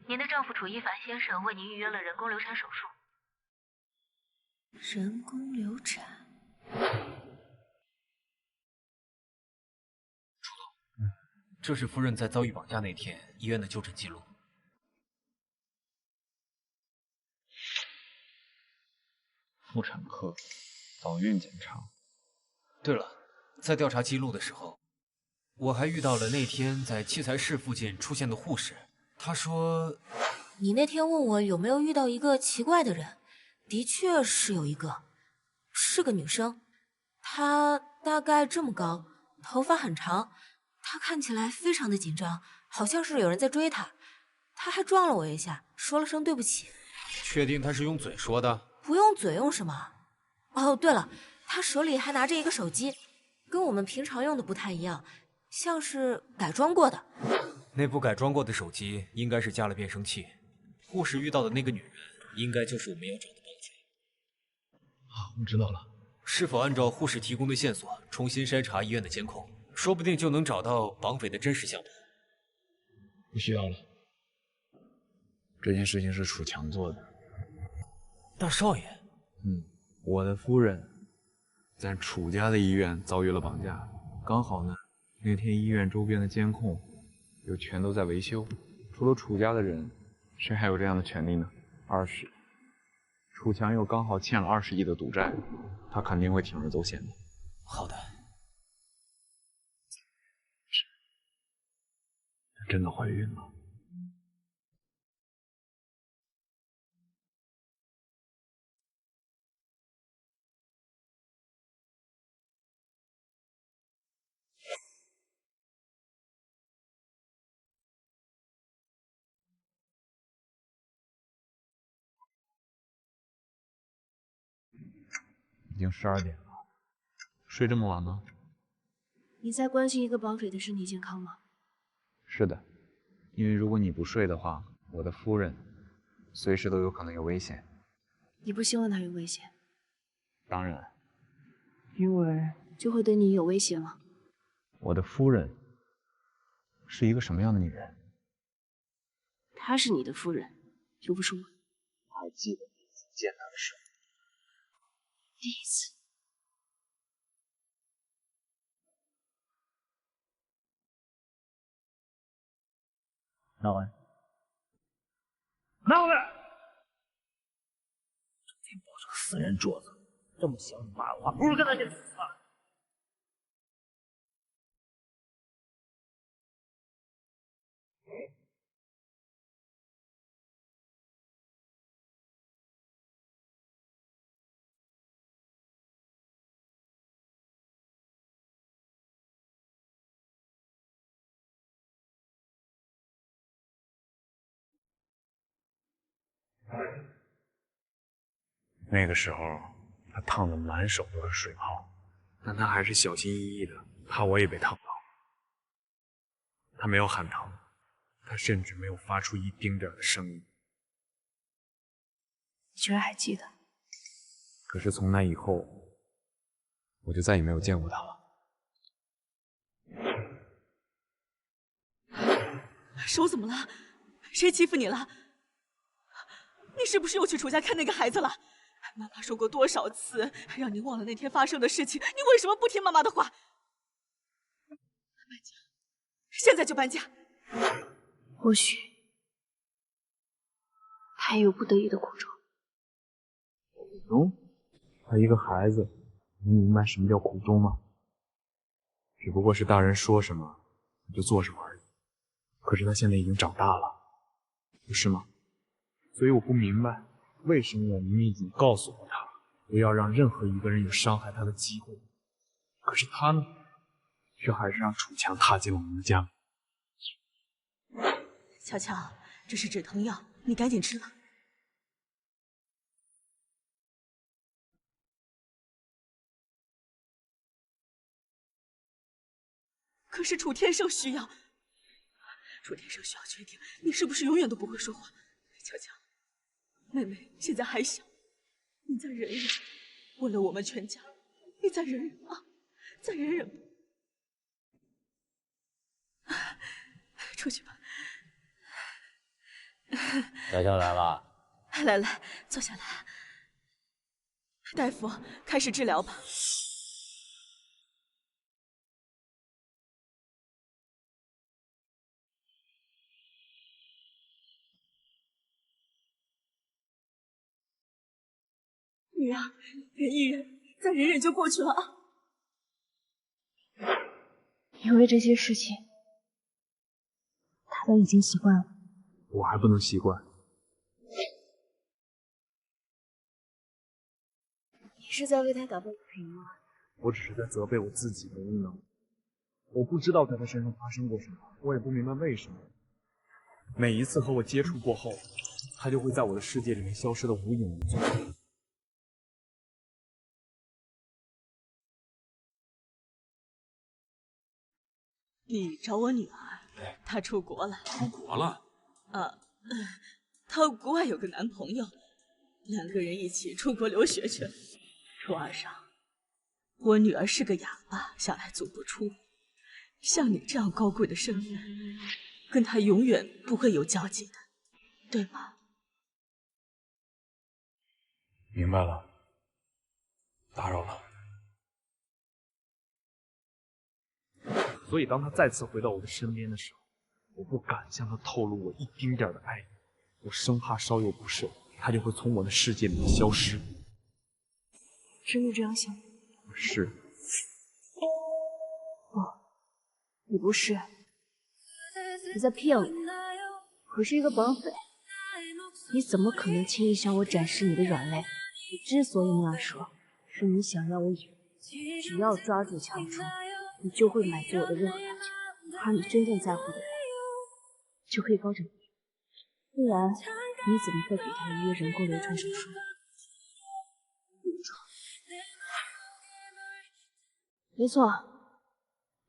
您的丈夫楚一凡先生为您预约了人工流产手术。人工流产？这是夫人在遭遇绑架那天医院的就诊记录。妇产科早孕检查。对了，在调查记录的时候，我还遇到了那天在器材室附近出现的护士。她说，你那天问我有没有遇到一个奇怪的人，的确是有一个，是个女生，她大概这么高，头发很长，她看起来非常的紧张，好像是有人在追她。她还撞了我一下，说了声对不起。确定她是用嘴说的？不用嘴用什么？哦，对了，她手里还拿着一个手机，跟我们平常用的不太一样，像是改装过的。那部改装过的手机应该是加了变声器。护士遇到的那个女人，应该就是我们要找的绑匪。好，我知道了。是否按照护士提供的线索，重新筛查医院的监控，说不定就能找到绑匪的真实相簿。不需要了，这件事情是楚强做的。大少爷，我的夫人在楚家的医院遭遇了绑架，刚好呢，那天医院周边的监控又全都在维修，除了楚家的人，谁还有这样的权利呢？20，楚强又刚好欠了20亿的赌债，他肯定会铤而走险的。好的。她真的怀孕了。已经12点了，睡这么晚吗？你在关心一个绑匪的身体健康吗？是的，因为如果你不睡的话，我的夫人随时都有可能有危险。你不希望他有危险，当然，因为就会对你有威胁吗？我的夫人是一个什么样的女人？她是你的夫人，又不是我。还记得第一次见她的时候？第一次。拿回来。拿回来！整天抱着个死人桌子，这么想你妈的话，不如跟他去死吧。那个时候，他烫得满手都是水泡，但他还是小心翼翼的，怕我也被烫到。他没有喊疼，他甚至没有发出一丁点的声音。你居然还记得？可是从那以后，我就再也没有见过他了。手怎么了？谁欺负你了？你是不是又去楚家看那个孩子了？妈妈说过多少次，让你忘了那天发生的事情，你为什么不听妈妈的话？搬家，现在就搬家。或许他也有不得已的苦衷。苦衷？他一个孩子，你明白什么叫苦衷吗？只不过是大人说什么你就做什么而已。可是他现在已经长大了，不是吗？所以我不明白，为什么我明明已经告诉过他，不要让任何一个人有伤害他的机会，可是他呢，却还是让楚强踏进了我们的家门。乔乔，这是止疼药，你赶紧吃吧。可是楚天胜需要，楚天胜需要确定你是不是永远都不会说话。乔乔，妹妹现在还小，你再忍一忍，为了我们全家，你再忍忍啊，再忍忍吧。出去吧。乔乔来了。来来，坐下来。大夫，开始治疗吧。女儿，忍一忍，再忍忍就过去了啊。因为这些事情，他都已经习惯了。我还不能习惯。你是在为他打抱不平吗？我只是在责备我自己的无能。我不知道在他身上发生过什么，我也不明白为什么。每一次和我接触过后，他就会在我的世界里面消失得无影无踪。你找我女儿，她出国了。出国了？她国外有个男朋友，两个人一起出国留学去了。初二上，我女儿是个哑巴，向来足不出户。像你这样高贵的身份，跟她永远不会有交集的，对吗？明白了，打扰了。所以当他再次回到我的身边的时候，我不敢向他透露我一丁点的爱意，我生怕稍有不慎，他就会从我的世界里面消失。真的这样想？是。哦，你不是，你在骗我。我是一个绑匪，你怎么可能轻易向我展示你的软肋？你之所以那样说，是你想让我以为只要抓住强冲，你就会满足我的任何要求，而你真正在乎的人就可以高枕无忧。不然，你怎么会给他预约人工流产手术？没错，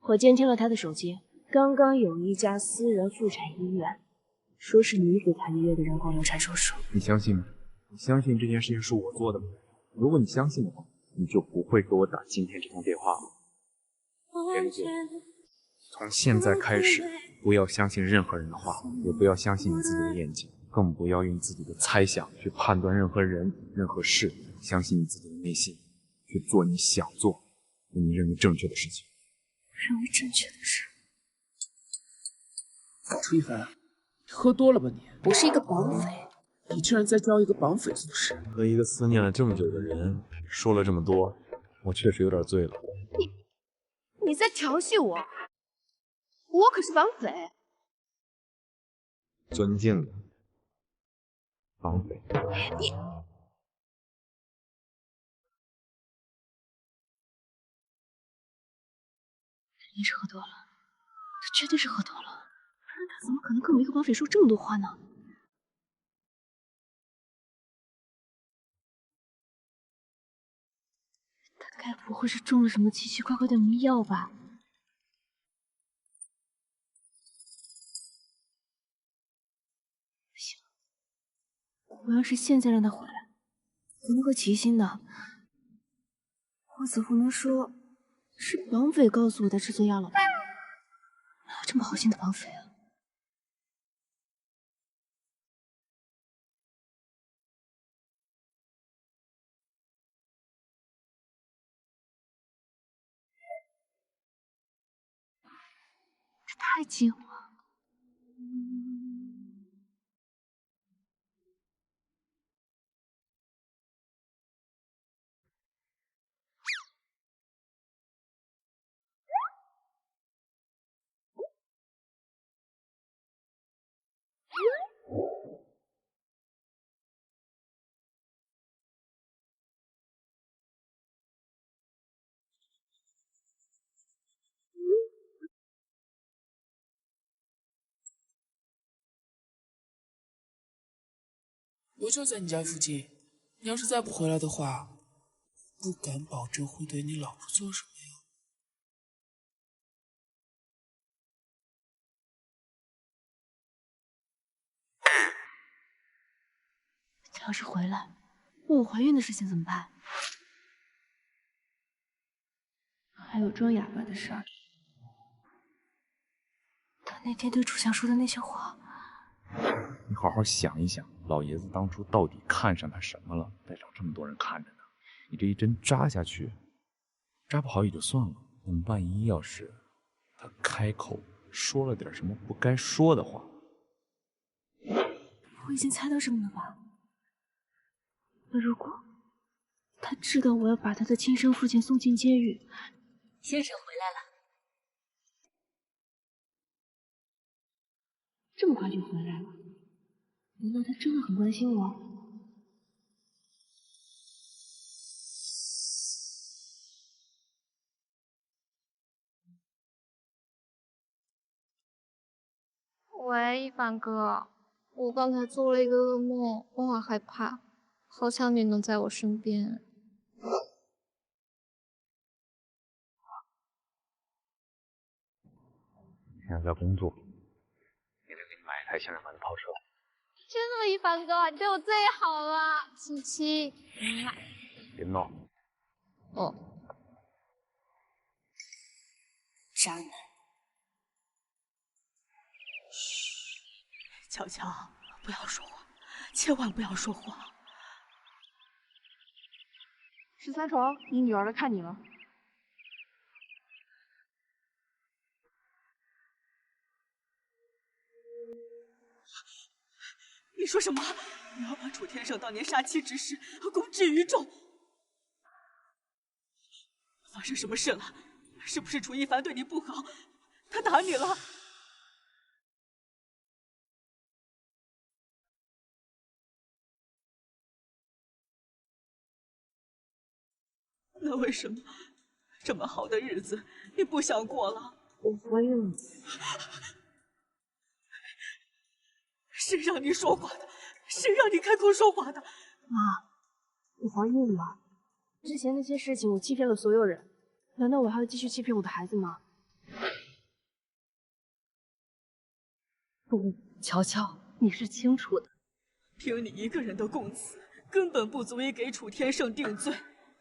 我监听了他的手机，刚刚有一家私人妇产医院，说是你给他预约的人工流产手术。你相信吗？你相信这件事情是我做的吗？如果你相信的话，你就不会给我打今天这通电话了。田姐，从现在开始，不要相信任何人的话，也不要相信你自己的眼睛，更不要用自己的猜想去判断任何人、任何事。相信你自己的内心，去做你想做、你认为正确的事情。认为正确的事。楚一凡，你喝多了吧你？我是一个绑匪，你居然在教一个绑匪做事？和一个思念了这么久的人说了这么多，我确实有点醉了。你在调戏我？我可是绑匪。尊敬的绑匪。你。肯定是喝多了，他绝对是喝多了，不然他怎么可能跟我一个绑匪说这么多话呢？他该不会是中了什么奇奇怪怪的迷药吧？不行，我要是现在让他回来，怎么个奇心呢？我怎不能说是绑匪告诉我的制作药了吧？哪有这么好心的绑匪啊？这太近了。我就在你家附近，你要是再不回来的话，不敢保证会对你老婆做什么呀。他要是回来，问我怀孕的事情怎么办？还有装哑巴的事儿。他那天对楚香说的那些话，你好好想一想，老爷子当初到底看上他什么了，带上这么多人看着呢？你这一针扎下去，扎不好也就算了，那么万一要是他开口说了点什么不该说的话，我已经猜到什么了吧？如果他知道我要把他的亲生父亲送进监狱，先生回来了，这么快就回来了？难道他真的很关心我？喂，一凡哥，我刚才做了一个噩梦，我好害怕，好想你能在我身边。现在在工作，也得给你买一台限量版的跑车。真的，一凡哥，你对我最好了，亲亲。别闹。哦。渣男。乔乔，不要说话，千万不要说话。13床，你女儿来看你了。你说什么？你要把楚天胜当年杀妻之事公之于众？发生什么事了？是不是楚一凡对你不好？他打你了？那为什么这么好的日子你不想过了？我怀孕了。谁让你说话的？谁让你开口说话的？妈，我怀孕了。之前那些事情我欺骗了所有人，难道我还要继续欺骗我的孩子吗？不，乔乔，你是清楚的，凭你一个人的供词，根本不足以给楚天胜定罪。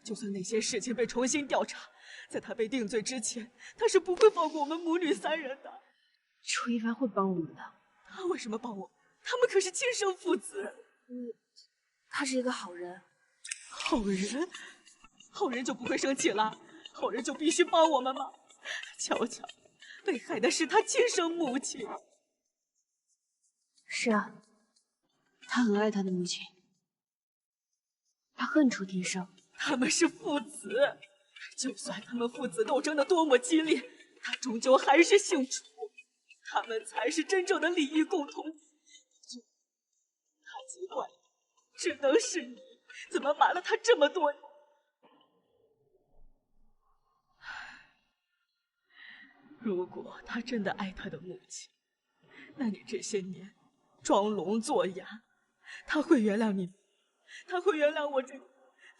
就算那些事情被重新调查，在他被定罪之前，他是不会放过我们母女三人的。楚一凡会帮我们的。他为什么帮我？他们可是亲生父子。他是一个好人。好人？好人就不会生气了？好人就必须帮我们吗？乔乔，被害的是他亲生母亲。是啊，他很爱他的母亲，他恨楚天胜。他们是父子，就算他们父子斗争的多么激烈，他终究还是姓楚，他们才是真正的利益共同体。他奇怪，只能是你，怎么瞒了他这么多年？如果他真的爱他的母亲，那你这些年装聋作哑，他会原谅你，他会原谅我这个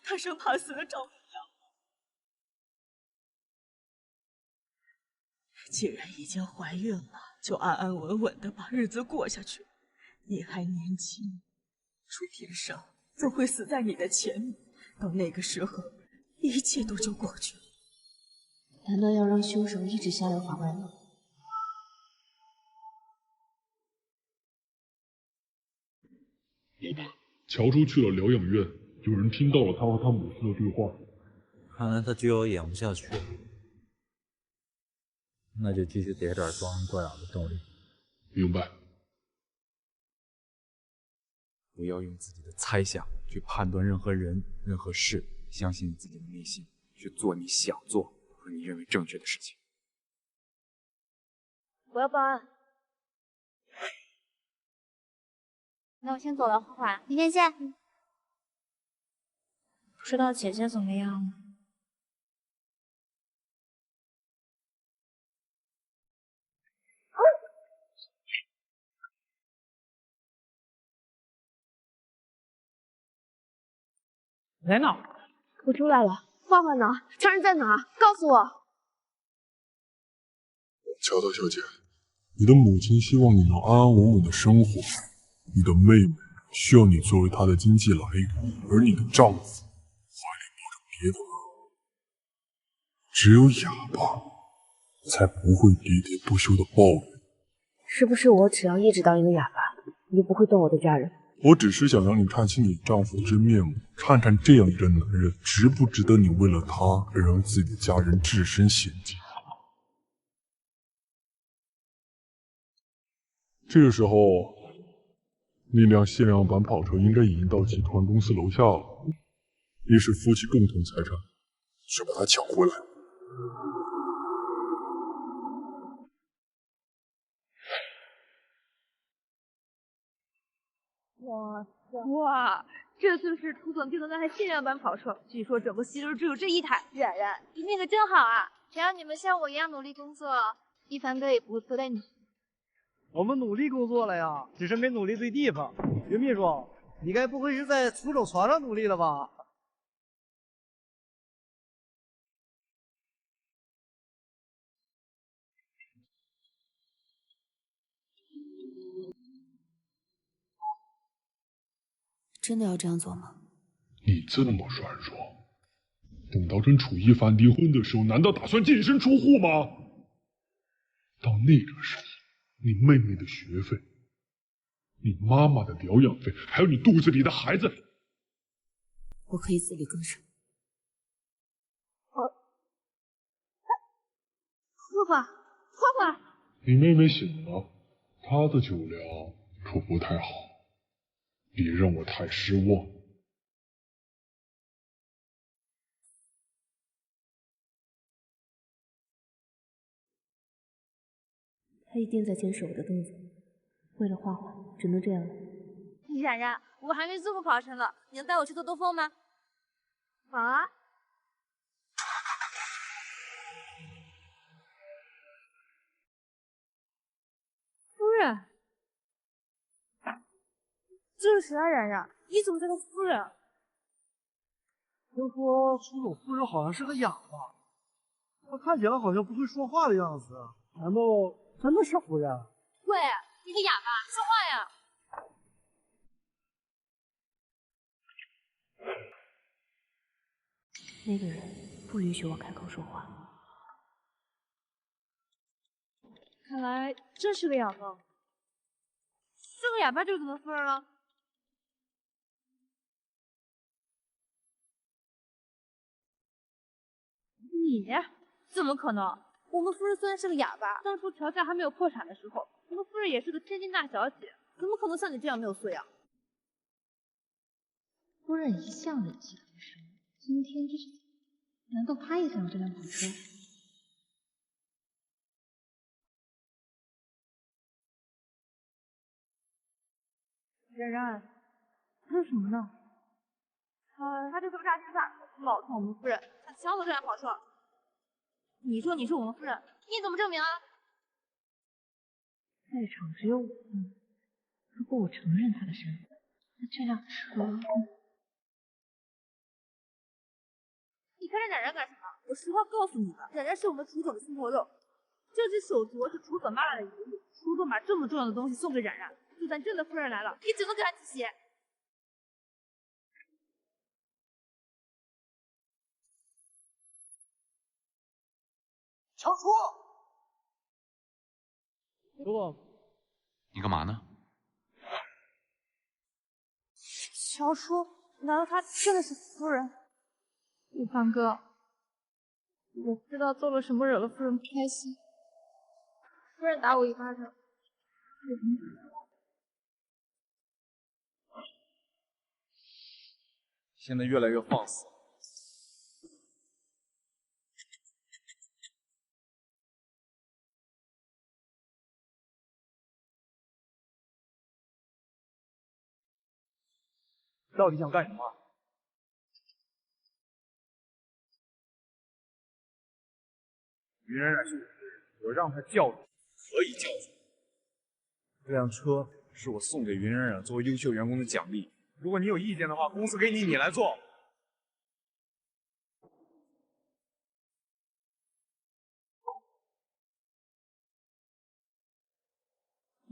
他生怕死的丈夫呀。既然已经怀孕了，就安安稳稳的把日子过下去。你还年轻，楚天胜总会死在你的前面，到那个时候，一切都就过去了。难道要让凶手一直逍遥法外吗？老爸，乔初去了疗养院，有人听到了他和他母亲的对话。看来他就要演不下去了，那就继续给点装聋作哑的动力。明白。不要用自己的猜想去判断任何人、任何事，相信你自己的内心，去做你想做和你认为正确的事情。我要报案。那我先走了，花花，明天见。不知道姐姐怎么样了？在哪？我出来了。花花呢？家人在哪？告诉我。乔乔小姐，你的母亲希望你能安安稳稳的生活，你的妹妹需要你作为她的经济来源，而你的丈夫怀里抱着别的人。只有哑巴才不会喋喋不休的抱怨。是不是我只要一直当一个哑巴，你就不会动我的家人？我只是想让你看清你丈夫的真面目，看看这样一个男人值不值得你为了他而让自己的家人置身险境。这个时候，那辆限量版跑车应该已经到集团公司楼下了，也是夫妻共同财产，去把它抢回来。哇，这次是涂总订的那台限量版跑车，据说整个西周只有这一台。冉冉，你命可真好啊！只要你们像我一样努力工作，一凡哥也不会亏待你。我们努力工作了呀，只是没努力对地方。云秘书，你该不会是在出手床上努力了吧？真的要这样做吗？你这么软弱，等到跟楚一凡离婚的时候，难道打算净身出户吗？到那个时候，你妹妹的学费，你妈妈的疗养费，还有你肚子里的孩子，我可以自力更生。花花，花花，你妹妹醒了，她的酒量可不太好，别让我太失望。他一定在监视我的动作，为了花花，只能这样了。冉冉，我还没坐过跑车呢，你能带我去兜兜风吗？啊？夫人，这是谁啊？冉冉，你怎么叫他夫人？听说苏总夫人好像是个哑巴。他看起来好像不会说话的样子，难道真的是夫人？喂，你个哑巴，说话呀！那个人不允许我开口说话。看来真是个哑巴。是个哑巴就怎么夫人了？你怎么可能？我们夫人虽然是个哑巴，当初乔家还没有破产的时候，我们夫人也是个千金大小姐，怎么可能像你这样没有素养？夫人一向忍气吞声，今天这是怎么？难道她也想要这辆跑车？冉冉，这是什么呢？他就是个诈骗犯，老坑我们夫人，他抢走这辆跑车。你说你是我们夫人，你怎么证明啊？在场只有我们，如果我承认他的身份，那这辆车……你看着冉冉干什么？我实话告诉你吧，冉冉是我们楚总的心头肉，这只手镯是楚总妈妈的遗物，楚总把这么重要的东西送给冉冉，就算真的夫人来了，也只能给她提鞋。乔楚，楚总，你干嘛呢？乔楚，难道她真的是夫人？一凡哥，我不知道做了什么惹了夫人不开心。夫人打我一巴掌，现在越来越放肆。到底想干什么？云冉冉是我的人，我让她叫你可以叫你。这辆车是我送给云冉冉作为优秀员工的奖励，如果你有意见的话，公司给你，你来做。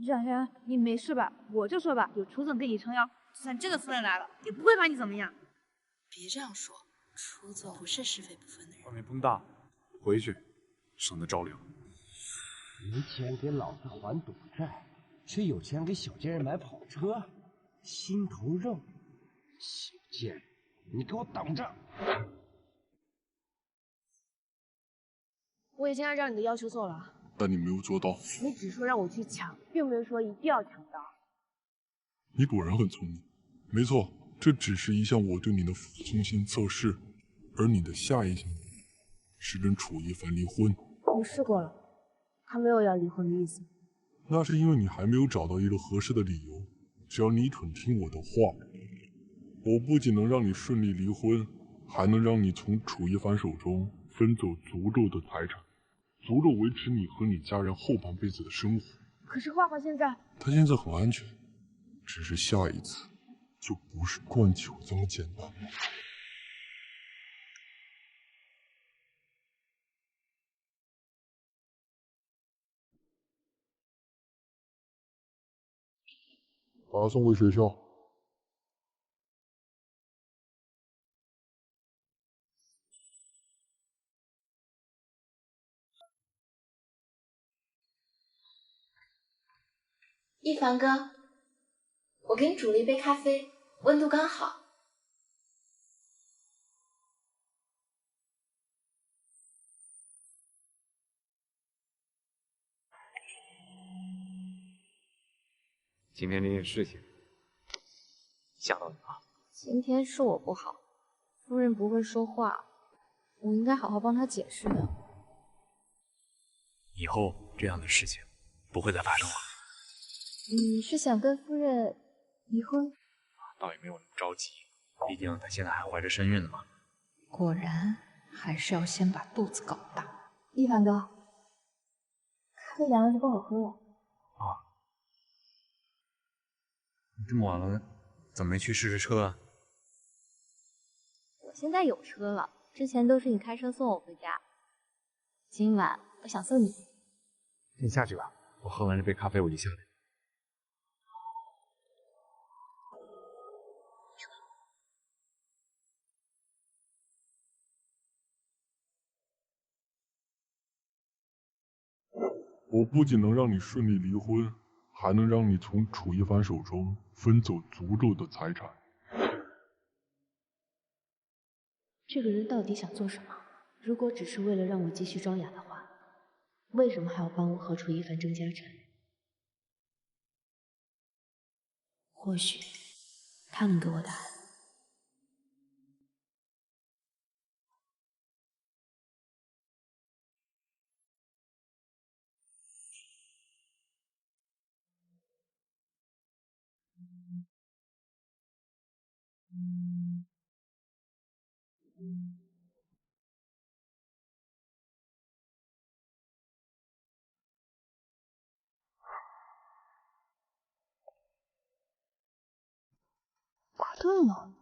冉冉，你没事吧？我就说吧，有楚总给你撑腰，就算真的夫人来了，也不会把你怎么样。别这样说，楚总不是是非不分的人。外面风大，回去，省得着凉。没钱给老子还赌债，却有钱给小贱人买跑车，心头肉。小贱人，你给我等着！我已经按照你的要求做了。但你没有做到。你只说让我去抢，并没有说一定要抢到。你果然很聪明。没错，这只是一项我对你的服从性测试，而你的下一项是跟楚一凡离婚。我试过了，他没有要离婚的意思。那是因为你还没有找到一个合适的理由。只要你肯听我的话，我不仅能让你顺利离婚，还能让你从楚一凡手中分走足够的财产。足够维持你和你家人后半辈子的生活。可是画画现在，他现在很安全，只是下一次就不是灌酒这么简单了。把他送回学校。一凡哥，我给你煮了一杯咖啡，温度刚好。今天这件事情吓到你了？今天是我不好，夫人不会说话，我应该好好帮她解释的。以后这样的事情不会再发生了。你是想跟夫人离婚？倒也没有那么着急，毕竟她现在还怀着身孕呢嘛。果然还是要先把肚子搞大。一凡哥，咖啡凉了就不好喝了。这么晚了，怎么没去试试车啊？我现在有车了，之前都是你开车送我回家。今晚我想送你。你下去吧，我喝完这杯咖啡我就下来。我不仅能让你顺利离婚，还能让你从楚一凡手中分走足够的财产。这个人到底想做什么？如果只是为了让我继续装哑的话，为什么还要帮我和楚一凡争家产？或许他能给我答案。挂断了。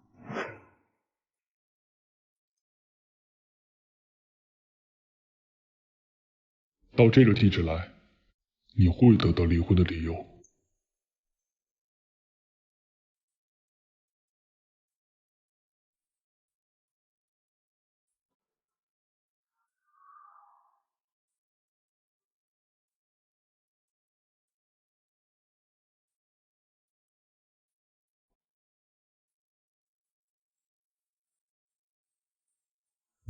到这个地址来，你会得到离婚的理由。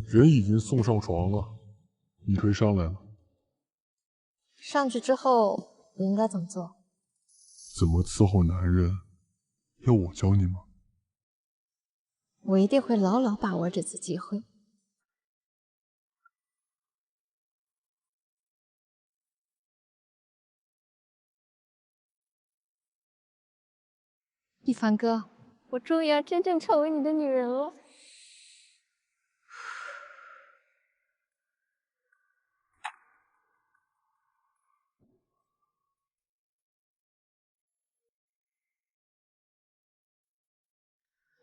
人已经送上床了，你可以上来了。上去之后，我应该怎么做？怎么伺候男人，要我教你吗？我一定会牢牢把握这次机会。一凡哥，我终于要真正成为你的女人了。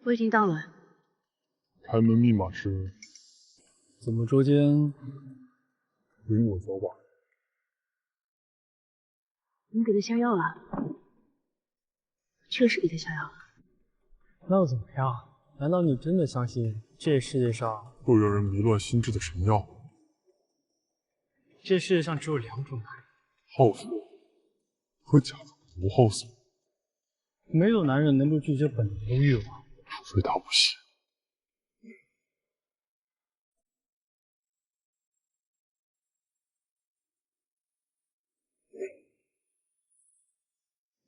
我已经到了。开门密码是？怎么捉奸？与我走吧。你给他下药了？确实给他下药了。那又怎么样？难道你真的相信这世界上会让人迷乱心智的神药？这世界上只有两种男人：好色和假装不好色。没有男人能够拒绝本能的欲望，除非他不信。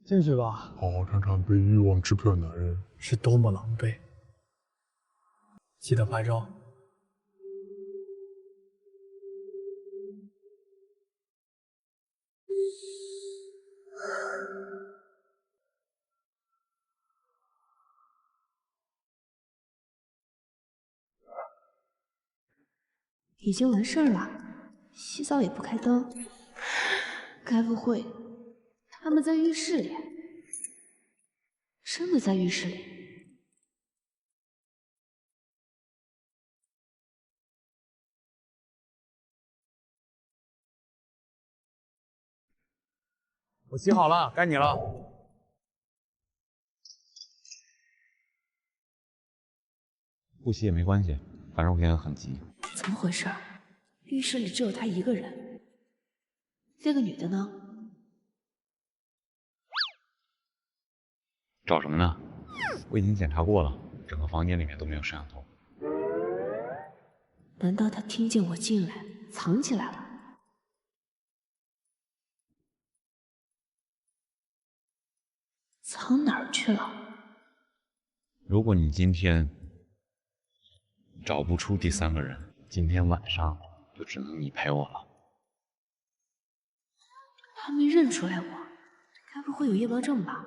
进去吧，好好看看被欲望支配的男人是多么狼狈。记得拍照。已经完事儿了，洗澡也不开灯，该不会他们在浴室里？真的在浴室里？我洗好了，该你了。不洗也没关系，反正我现在很急。怎么回事？浴室里只有他一个人，那个女的呢？找什么呢？我已经检查过了，整个房间里面都没有摄像头。难道他听见我进来，藏起来了？藏哪儿去了？如果你今天找不出第三个人，今天晚上就只能你陪我了。他没认出来我，该不会有夜盲症吧？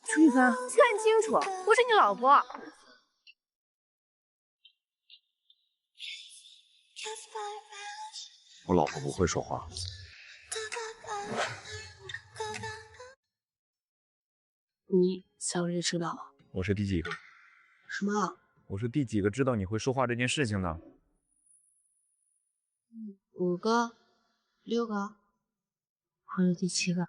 楚一凡，看清楚，我是你老婆。我老婆不会说话。你早就知道了。我是第几个？什么？我是第几个知道你会说话这件事情的？ 5个、6个，还有第7个。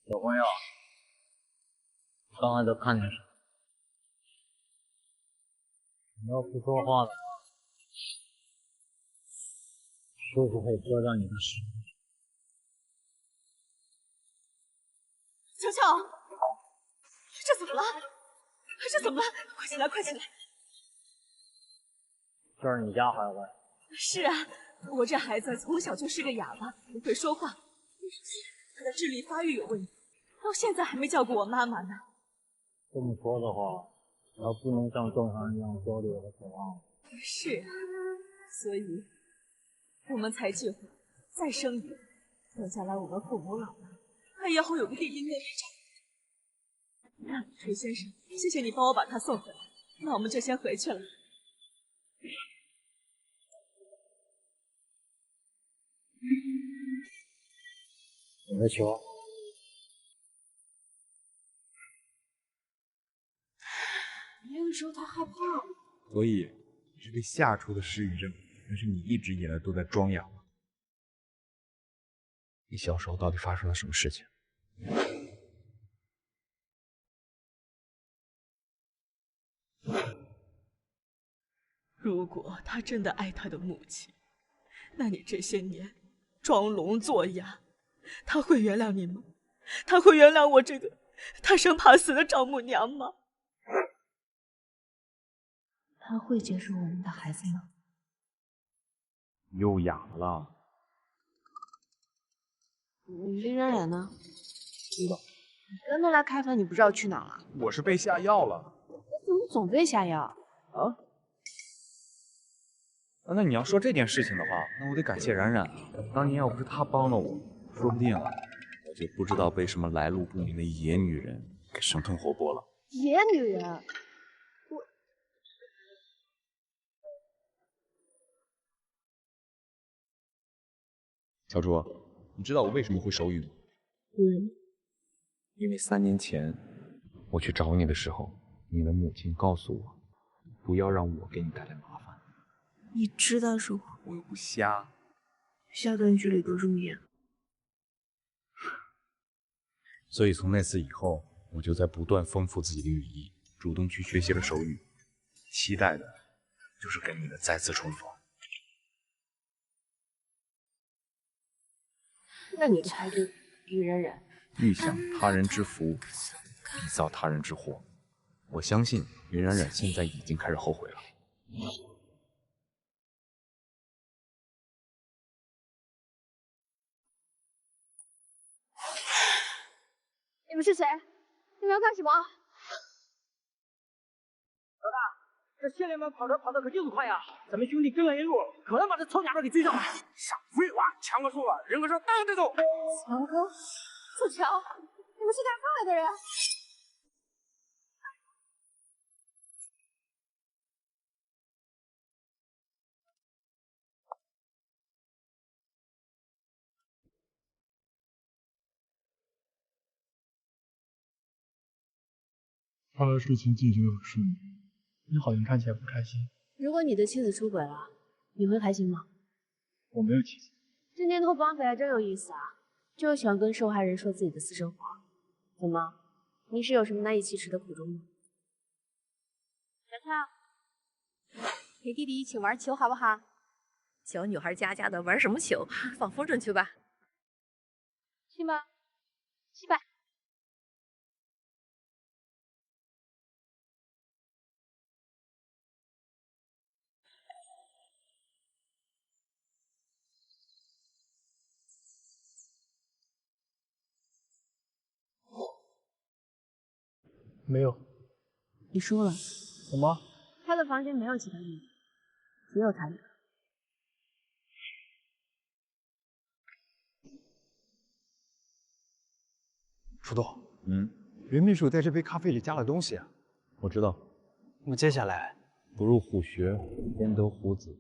小朋友，刚才都看见什么？你要不说话的话，叔叔会割掉你的手。乔乔，这怎么了？这怎么了？快起来，快起来！这是你家孩子？是啊，我这孩子从小就是个哑巴，不会说话，他的智力发育有问题，到现在还没叫过我妈妈呢。这么说的话，他不能像正常人一样交流和说话。是啊，所以我们才计划再生一个，等将来我们父母老了，他也好有个弟弟妹妹照顾。那锤先生，谢谢你帮我把他送回来，那我们就先回去了。你的球。那个时候他害怕了。所以你是被吓出的失语症，还是你一直以来都在装哑巴？你小时候到底发生了什么事情？如果他真的爱他的母亲，那你这些年装聋作哑，他会原谅你吗？他会原谅我这个他生怕死的丈母娘吗？他会接受我们的孩子吗？又哑了。林冉冉呢？知道。你跟他来开房，你不知道去哪了？我是被下药了。你怎么总被下药？啊？那你要说这件事情的话，那我得感谢冉冉啊。当年要不是她帮了我，说不定我就不知道被什么来路不明的野女人给生吞活剥了。野女人？小朱，你知道我为什么会手语吗？因为3年前我去找你的时候，你的母亲告诉我，不要让我给你带来麻烦。你知道是我？我又不瞎。下段距离多重要？所以从那次以后，我就在不断丰富自己的语艺，主动去学习了手语，期待的就是跟你的再次重逢。那你猜对于冉冉，欲享他人之福，必遭他人之祸。我相信于冉冉现在已经开始后悔了。你们是谁？你们要干什么？老大，这县里面跑车跑的可就是快呀！咱们兄弟跟了一路，可能把这臭娘们给追上了。少废话，强哥说了，人哥说当然得走。强哥，楚乔，你们是干嘛来的人？看来事情进行的很顺利。你好像看起来不开心。如果你的妻子出轨了，你会开心吗？我没有妻子。这年头绑匪还真有意思啊，就喜欢跟受害人说自己的私生活。怎么，你是有什么难以启齿的苦衷吗？小乔，陪弟弟一起玩球好不好？小女孩家家的，玩什么球？放风筝去吧。去吧，去吧。没有。你输了。什么？他的房间没有其他女人，只有他一个。树洞，袁秘书在这杯咖啡里加了东西啊。我知道。那么接下来，不入虎穴，焉得虎子。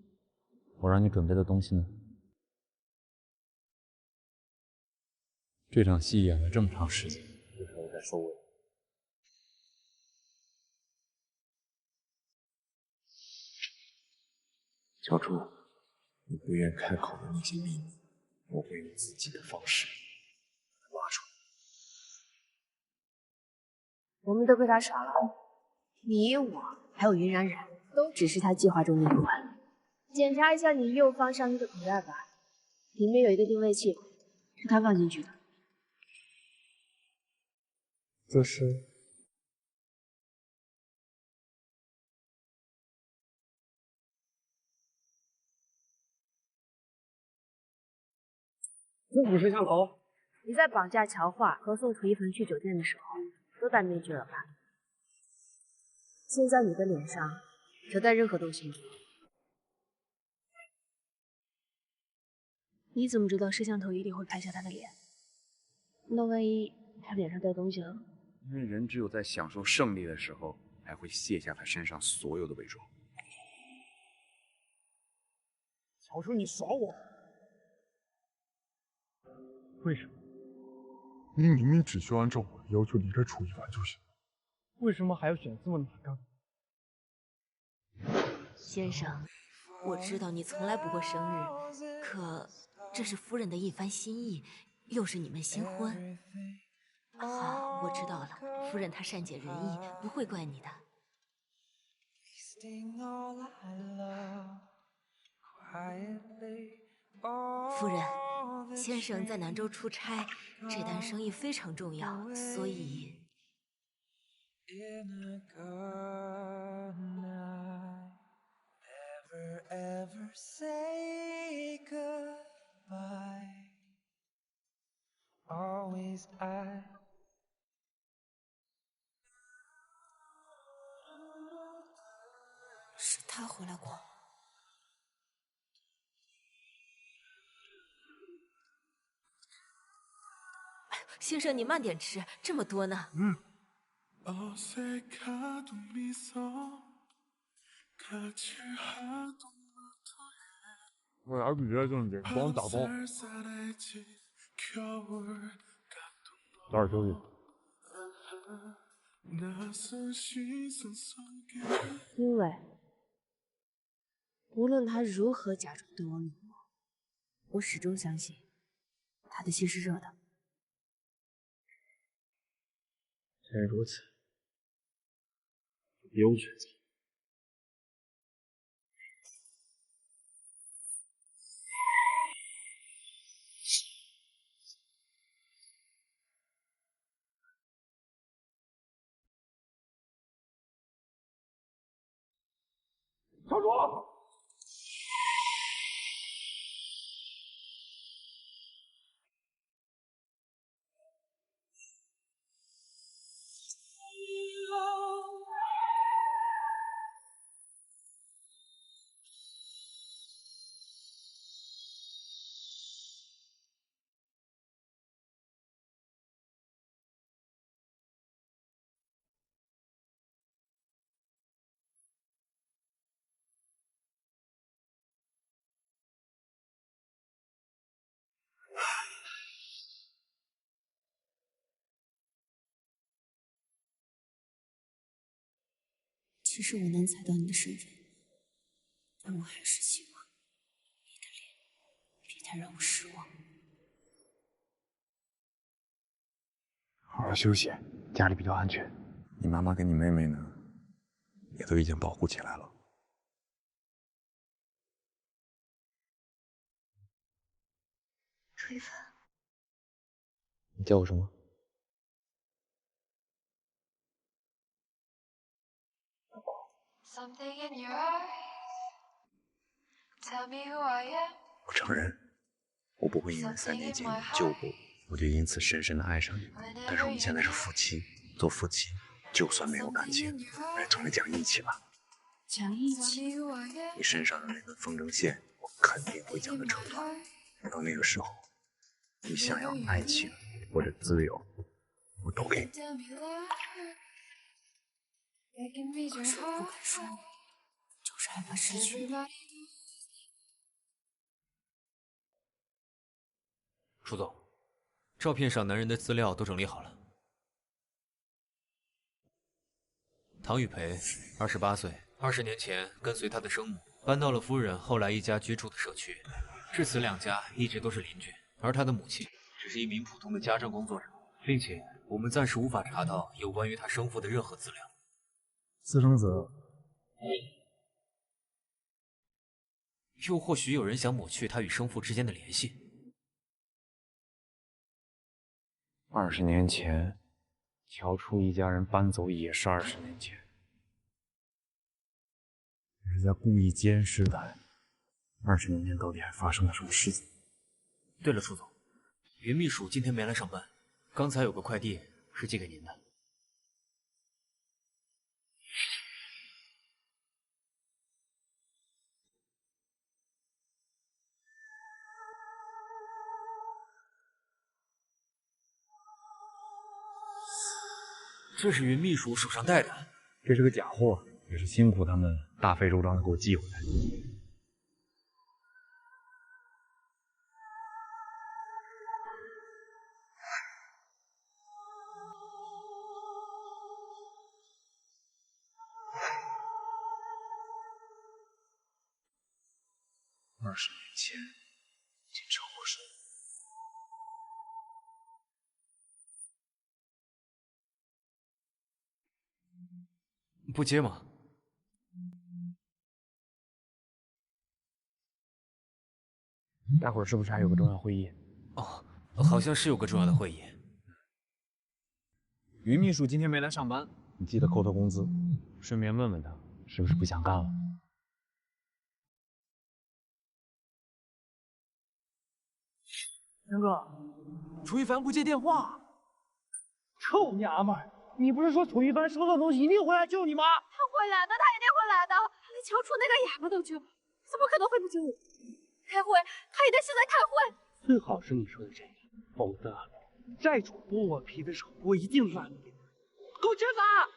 我让你准备的东西呢？这场戏演了这么长时间，这时候再收尾。小初，你不愿开口的那些秘密，我会用自己的方式挖出来。我们都被他耍了，你我还有云冉冉，都只是他计划中的一环。检查一下你右方上衣的口袋吧，里面有一个定位器，是他放进去的。这是这不是摄像头。你在绑架乔画和送楚一凡去酒店的时候，都戴面具了吧？现在你的脸上只带任何东西吗？你怎么知道摄像头一定会拍下他的脸？那万一他脸上带东西了？因为人只有在享受胜利的时候，才会卸下他身上所有的伪装。小叔，你耍我？为什么？你明明只需要按照我的要求离开楚一凡就行。为什么还要选这么难干？先生，我知道你从来不过生日，可这是夫人的一番心意，又是你们新婚。好，我知道了，夫人她善解人意，不会怪你的。夫人，先生在南州出差，这单生意非常重要，所以。是他回来过。哎呦，先生，你慢点吃，这么多呢。我俩比赛正经，帮我打包。早点休息。因为无论他如何假装对我冷漠，我始终相信他的心是热的。既然如此，就别无选择。小主，其实我能猜到你的身份，但我还是希望你的脸别太让我失望。好好休息，家里比较安全。你妈妈跟你妹妹呢，也都已经保护起来了。楚一凡，你叫我什么？我承认，我不会因为3年前你救过我，我就因此深深的爱上你。但是我们现在是夫妻，做夫妻，就算没有感情，也总得讲义气吧。讲义气？你身上的那根风筝线，我肯定会将它扯断。到那个时候，你想要爱情或者自由，我都给你。可是我不敢说，就是害怕失去你。楚总，照片上男人的资料都整理好了。唐雨培，28岁，20年前跟随他的生母搬到了夫人后来一家居住的社区，至此两家一直都是邻居。而他的母亲只是一名普通的家政工作者，并且我们暂时无法查到有关于他生父的任何资料。私生子，又或许有人想抹去他与生父之间的联系。20年前，乔初一家人搬走也是20年前。是在故意监视他。20年前到底还发生了什么事情？对了，楚总，云秘书今天没来上班，刚才有个快递是寄给您的。这是云秘书手上戴的，这是个假货，也是辛苦他们大费周章的给我寄回来。20年前，进车祸时。不接吗？待会儿是不是还有个重要会议？哦，好像是有个重要的会议。于秘书今天没来上班，你记得扣他工资，顺便问问他是不是不想干了。强哥，楚一凡不接电话，臭娘们儿！你不是说楚一凡收到东西一定会来救你吗？他会来的，他一定会来的。他连乔楚那个哑巴都救，怎么可能会不救我？开会，他一定是在开会。最好是你说的这个，否则债主剥我皮的时候，我一定烂脸。给我卷发！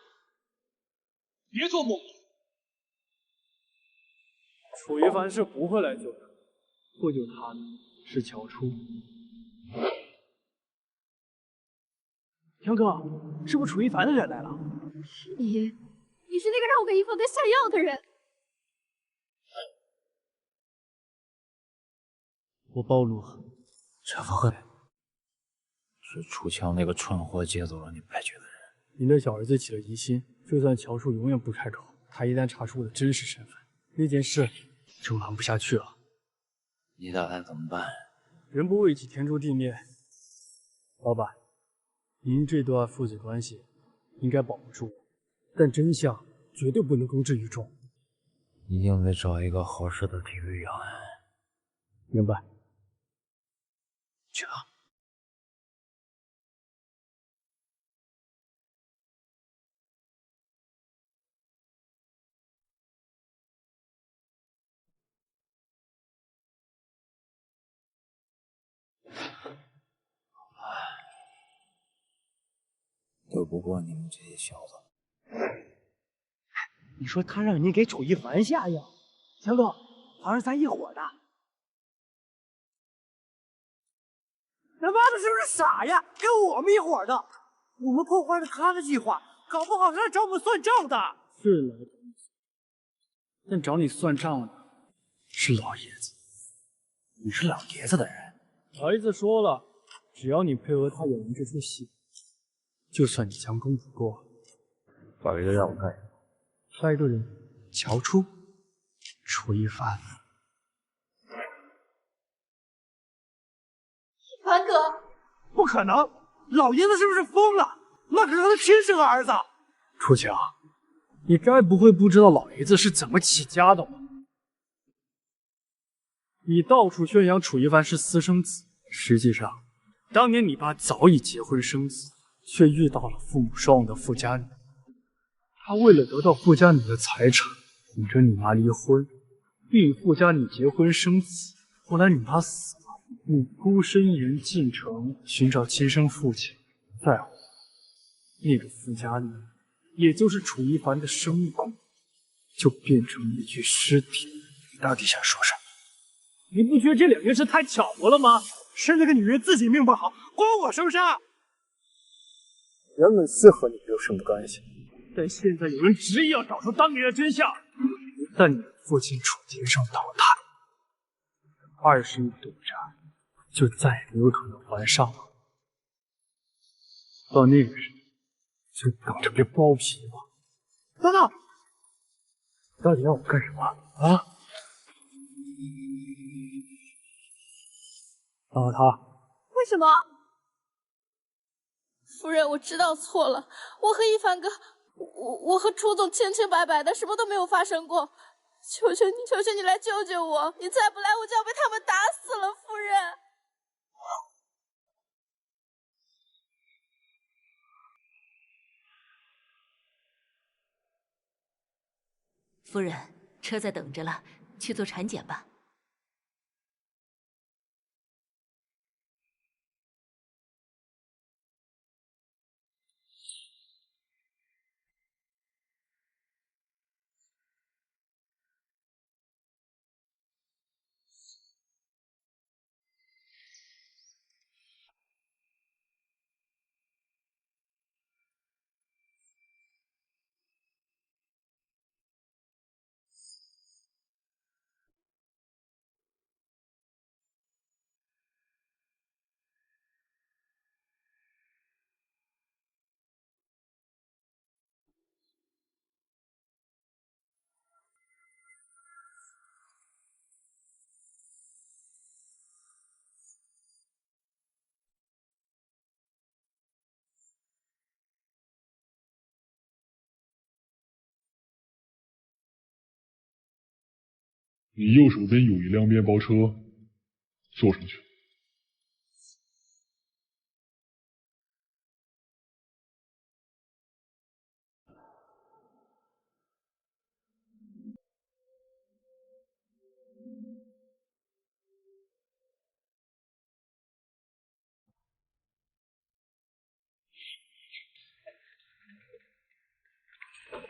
别做梦！楚一凡是不会来救他，会救他的是乔初。强哥，是不是楚一凡的人来了？是你是那个让我给一峰队下药的人。我暴露了，陈峰会是楚乔那个蠢货接走了你败局的人。您的小儿子起了疑心，就算乔叔永远不开口，他一旦查出我的真实身份，那件事就瞒不下去了。你打算怎么办？人不为己，天诛地灭。老板，您这段父子关系应该保不住，但真相绝对不能公之于众。一定得找一个合适的替罪羊。明白。去吧。斗不过你们这些小子。你说他让你给楚一凡下药，强哥，好像咱一伙的。他妈的是不是傻呀？跟我们一伙的，我们破坏了他的计划，搞不好是来找我们算账的。是来找你，但找你算账的是老爷子。你是老爷子的人。老爷子说了，只要你配合他演完这出戏，就算你将功补过。老爷子让我干什么？下一个人，乔初，楚一凡。凡哥，不可能！老爷子是不是疯了？那可是他的亲生儿子。楚乔，你该不会不知道老爷子是怎么起家的吧？你到处宣扬楚一凡是私生子，实际上，当年你爸早已结婚生子，却遇到了父母双亡的富家女。他为了得到富家女的财产，哄着你妈离婚，并与富家女结婚生子。后来你妈死了，你孤身一人进城寻找亲生父亲。再后，那个富家女，也就是楚一凡的生母，就变成了一具尸体。你到底想说什么？你不觉得这两件事太巧合了吗？是那个女人自己命不好，关我什么事啊？原本是和你没有什么关系，但现在有人执意要找出当年的真相。一旦你父亲楚庭胜倒塌，20亿赌债就再也没有可能还上了。到那个时候，就等着被剥皮吧。等等，你到底要我干什么啊？帮他。为什么？夫人，我知道错了，我和一凡哥，我和楚总清清白白的，什么都没有发生过。求求你，求求你来救救我！你再不来，我就要被他们打死了，夫人。夫人，车在等着了，去做产检吧。你右手边有一辆面包车，坐上去。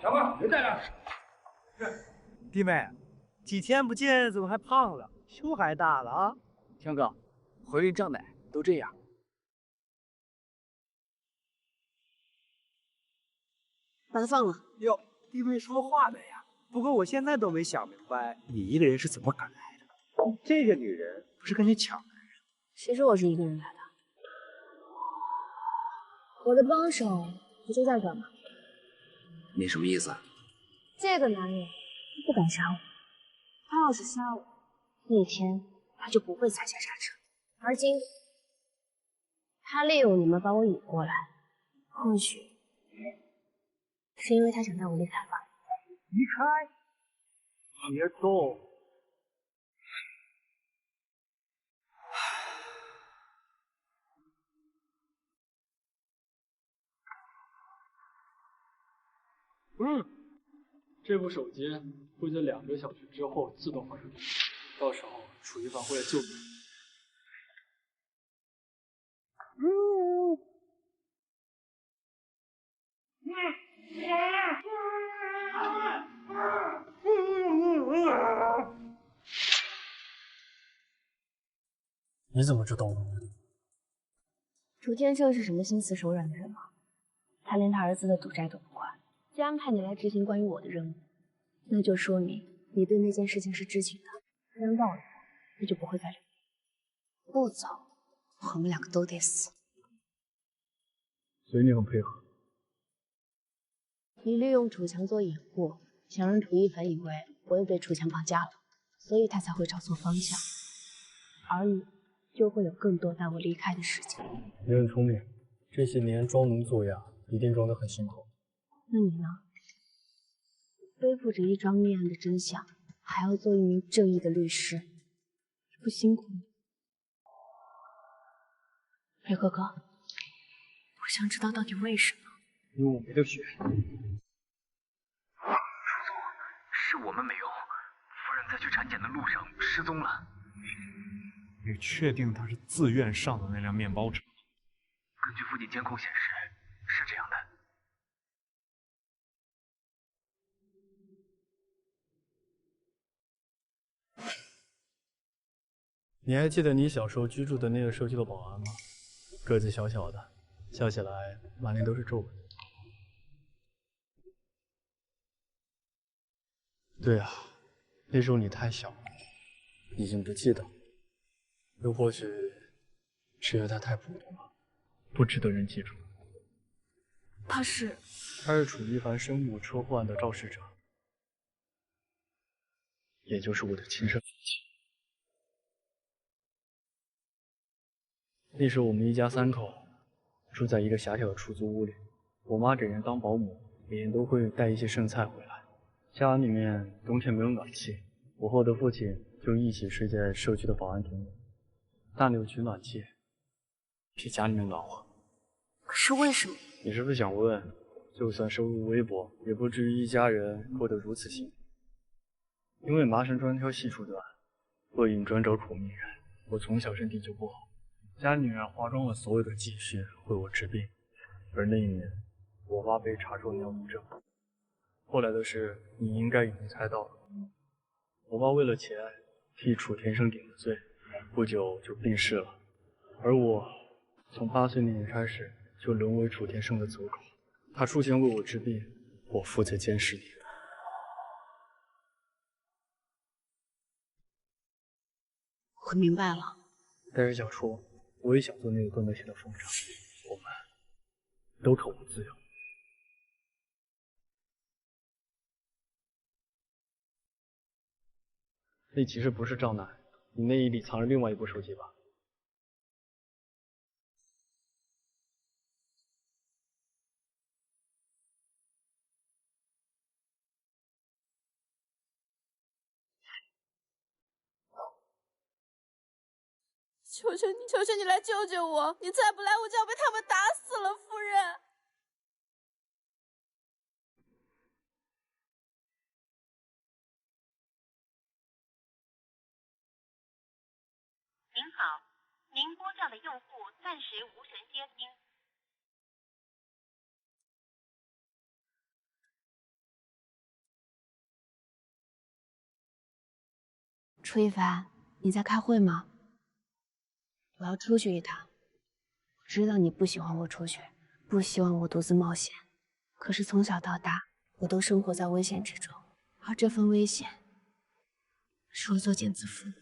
小妹，别在这儿。弟妹，几天不见，怎么还胖了？胸还大了啊！强哥，回林胀奶都这样。把他放了。哟，弟妹说话的呀。不过我现在都没想明白，你一个人是怎么赶来的？这个女人不是跟你抢男人？谁说我是一个人来的？我的帮手不就在这儿吗？你什么意思？这个男人不敢杀我，他要是杀我，那天他就不会踩下刹车。而今他利用你们把我引过来，或许是因为他想带我离开吧。离开？别动！这部手机会在2个小时之后自动发出警示，到时候楚一凡会来救你。你怎么知道我的目的？楚天胜是什么心慈手软的人吗？他连他儿子的赌债都不管，既安排你来执行关于我的任务，那就说明你对那件事情是知情的。人到了，你就不会再留。不走，我们2个都得死。所以你很配合。你利用楚强做掩护，想让楚一凡以为我也被楚强绑架了，所以他才会找错方向，而你就会有更多带我离开的时间。你很聪明，这些年装聋作哑，一定装得很辛苦。那你呢？背负着一桩命案的真相，还要做一名正义的律师，不辛苦吗？裴哥哥，我想知道到底为什么。因为我没得选。是我们没有。夫人在去产检的路上失踪了。你确定她是自愿上的那辆面包车？根据附近监控显示，是这样的。你还记得你小时候居住的那个社区的保安吗？个子小小的，笑起来满脸都是皱纹。对啊，那时候你太小了，已经不记得了。又或许是因为他太普通了，不值得人记住。他是楚一凡生母车祸案的肇事者，也就是我的亲生父亲。那时候我们一家3口住在一个狭小的出租屋里，我妈给人当保姆，每天都会带一些剩菜回来。家里面冬天没有暖气，我和我的父亲就一起睡在社区的保安亭里，大扭取暖气，给家里面暖和。可是为什么？你是不是想问，就算收入微薄，也不至于一家人过得如此幸福？因为麻绳专挑细处断，恶饮专找苦命人。我从小身体就不好，家里人花光了所有的积蓄为我治病，而那一年，我爸被查出尿毒症。后来的事你应该已经猜到了，我爸为了钱替楚天生顶了罪，不久就病逝了。而我从8岁那年开始就沦为楚天生的走狗，他出钱为我治病，我负责监视你。我明白了。但是小初，我也想做那个断了线的风筝，我们都渴望自由。那其实不是赵楠，你内衣里藏着另外一部手机吧？求求你，求求你来救救我！你再不来，我就要被他们打死了，夫人。您好，您拨叫的用户暂时无权接听。楚一凡，你在开会吗？我要出去一趟。我知道你不喜欢我出去，不希望我独自冒险。可是从小到大，我都生活在危险之中，而这份危险，是我作茧自缚。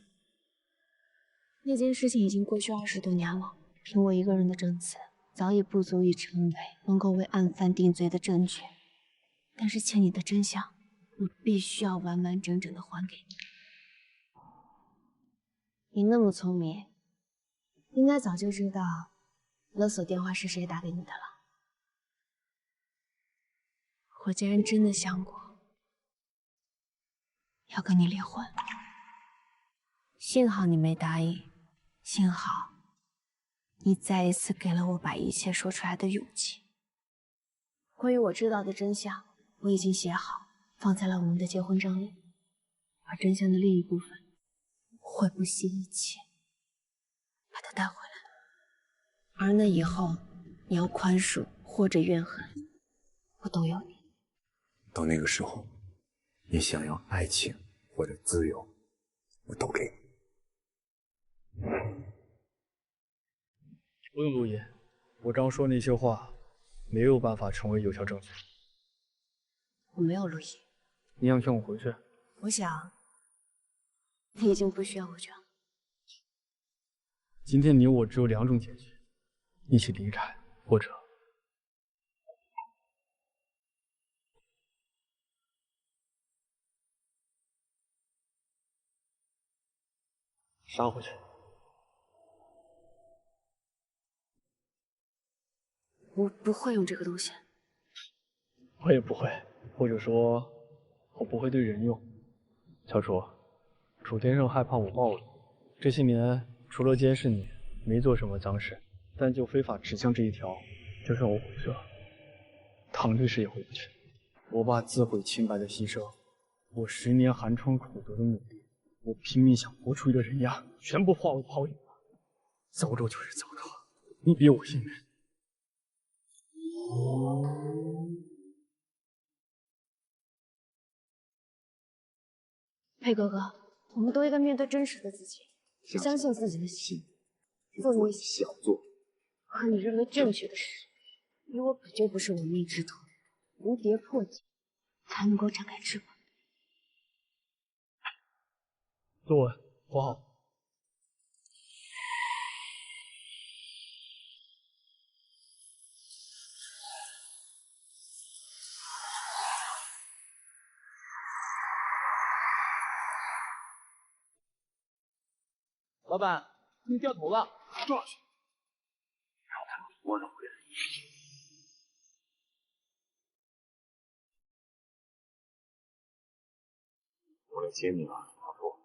那件事情已经过去20多年了，凭我一个人的证词，早已不足以成为能够为案犯定罪的证据。但是欠你的真相，我必须要完完整整的还给你。你那么聪明，应该早就知道勒索电话是谁打给你的了。我竟然真的想过要跟你离婚，幸好你没答应，幸好你再一次给了我把一切说出来的勇气。关于我知道的真相，我已经写好，放在了我们的结婚证里。而真相的另一部分，我会不惜一切把它带回来。而那以后，你要宽恕或者怨恨，我都有你。到那个时候，你想要爱情或者自由，我都给你。不用录音，我刚说那些话没有办法成为有效证据。我没有录音。你想劝我回去？我想，你已经不需要我劝了。今天你我只有2种结局：一起离开，或者……杀回去。我不会用这个东西。我也不会，或者说，我不会对人用。小楚，楚天胜害怕我暴露，这些年除了监视你，没做什么脏事，但就非法持枪这一条，就算我回去了，唐律师也回不去。我爸自毁清白的牺牲，我10年寒窗苦读的努力，我拼命想活出一个人样，全部化为泡影了。走狗就是走狗，你比我幸运。佩哥哥，我们都应该面对真实的自己。相信自己的心，做你小做和你认为正确的事，因为我本就不是亡命之徒，蝴蝶破茧才能够展开翅膀。坐稳，活好。老板，你掉头了，抓去！让他们活着回来。我来接你了，老夫。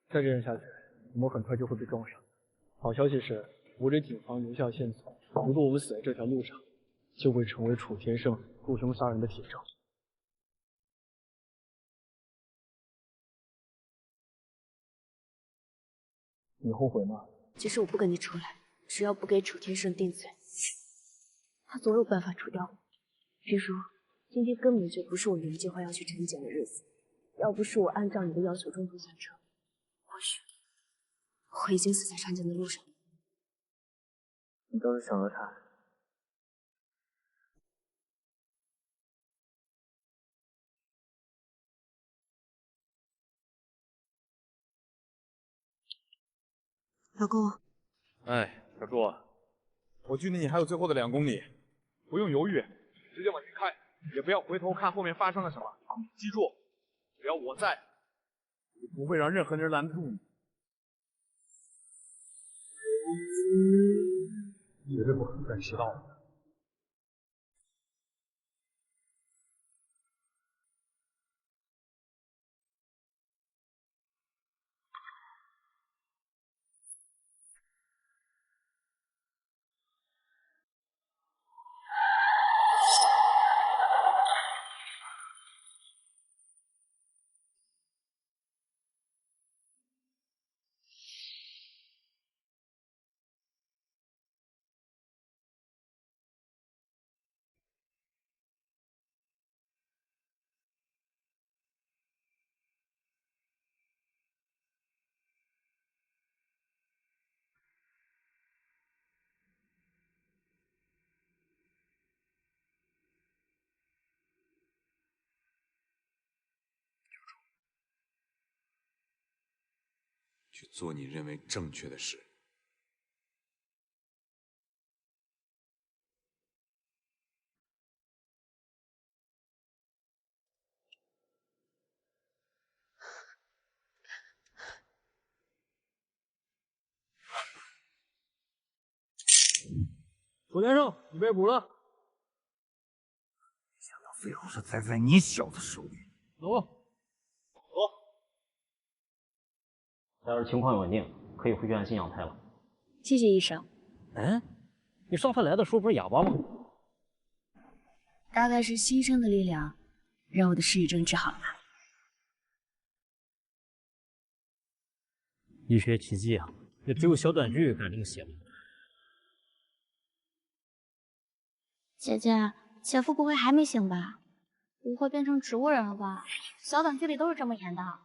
再这样下去，我们很快就会被撞上。好消息是，我给警方留下线索，如果我们死在这条路上，就会成为楚天胜雇凶杀人的铁证。你后悔吗？即使我不跟你出来，只要不给楚天胜定罪，他总有办法除掉我。比如，今天根本就不是我原计划要去陈检的日子，要不是我按照你的要求中途下车，或许我已经死在上检的路上。你倒是想得开。老公，哎，小柱，我距离你还有最后的2公里，不用犹豫，直接往前开，也不要回头看后面发生了什么。记住，只要我在，就不会让任何人拦得住你。绝对不可能再迟到了。去做你认为正确的事。楚天胜，你被捕了。没想到最后是栽在你小子手里。走。待会情况稳定，可以回去按心养胎了。谢谢医生。嗯，你上次来的时候不是哑巴吗？大概是牺牲的力量，让我的失语症治好了吧。医学奇迹啊，也只有小短剧敢这么写了。姐姐，姐夫不会还没醒吧？不会变成植物人了吧？小短剧里都是这么演的。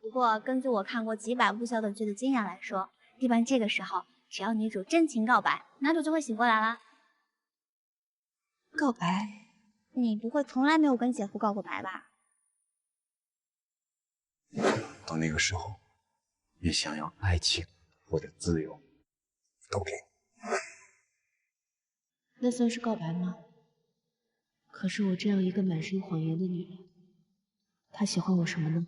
不过根据我看过几百部小短剧的经验来说，一般这个时候，只要女主真情告白，男主就会醒过来啦。告白？你不会从来没有跟姐夫告过白吧？到那个时候，你想要爱情或者自由，都给你。那算是告白吗？可是我这样一个满身谎言的女人，他喜欢我什么呢？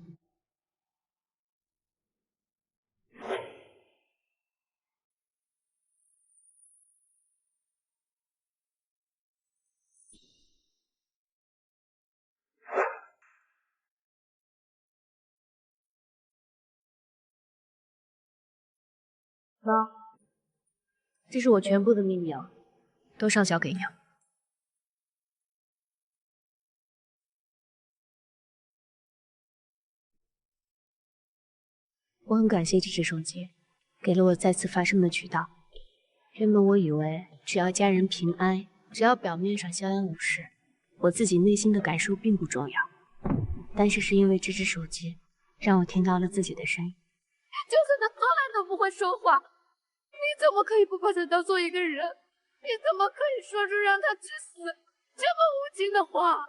妈，这是我全部的秘密啊，都上交给你。我很感谢这只手机，给了我再次发声的渠道。原本我以为只要家人平安，只要表面上相安无事，我自己内心的感受并不重要，但是因为这只手机，让我听到了自己的声音。就算他从来都不会说话，你怎么可以不把他当做一个人？你怎么可以说出让他致死这么无情的话？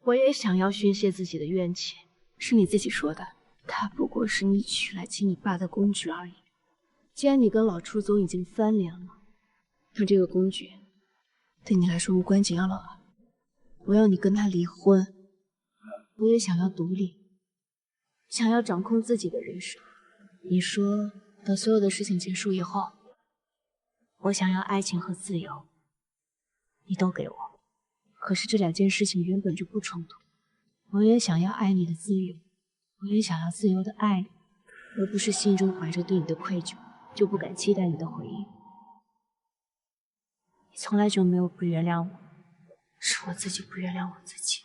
我也想要宣泄自己的怨气，是你自己说的，他不过是你娶来亲你爸的工具而已。既然你跟老初总已经翻脸了，那这个工具对你来说无关紧要了吧？我要你跟他离婚，我也想要独立，想要掌控自己的人生。你说，等所有的事情结束以后，我想要爱情和自由，你都给我。可是这两件事情原本就不冲突。我也想要爱你的自由，我也想要自由的爱你，而不是心中怀着对你的愧疚，就不敢期待你的回应。你从来就没有不原谅我，是我自己不原谅我自己。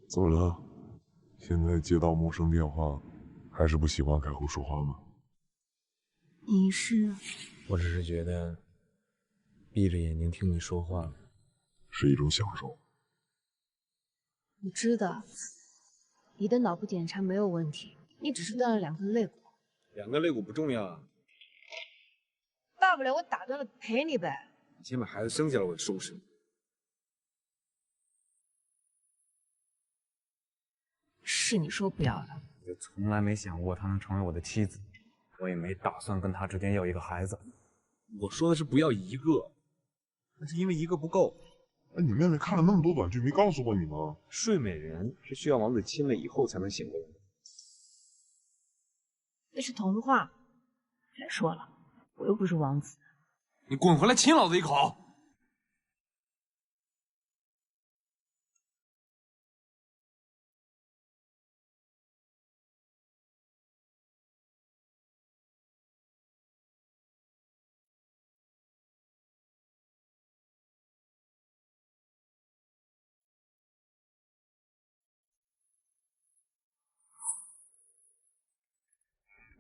怎么了？现在接到陌生电话，还是不习惯开口说话吗？你是？我只是觉得，闭着眼睛听你说话，是一种享受。我知道，你的脑部检查没有问题，你只是断了2根肋骨。2根肋骨不重要啊，大不了我打断了赔你呗。你先把孩子生下来，我收拾你。是你说不要的。我从来没想过她能成为我的妻子，我也没打算跟她之间要一个孩子。我说的是不要一个，那是因为一个不够。哎，你妹妹看了那么多短剧，没告诉过你吗？睡美人是需要王子亲了以后才能醒过来的。那是童话。再说了，我又不是王子。你滚回来亲老子一口！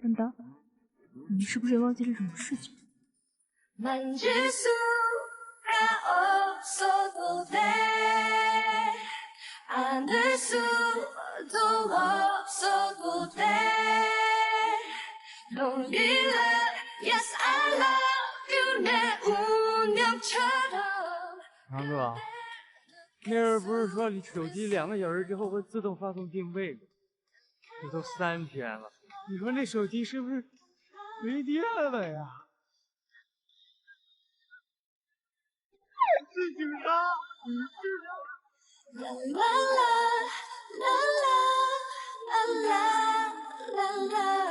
等等，你是不是忘记了什么事情？ 만질 수가 없어도 돼 안을 수도 없어도 돼 Don't relent Yes I love you 내 운명처럼 强哥，那人不是说你手机2个小时之后会自动发送定位吗？这都3天了，你说那手机是不是没电了呀？ 自己杀，你治疗。啦啦啦啦啦啦啦啦。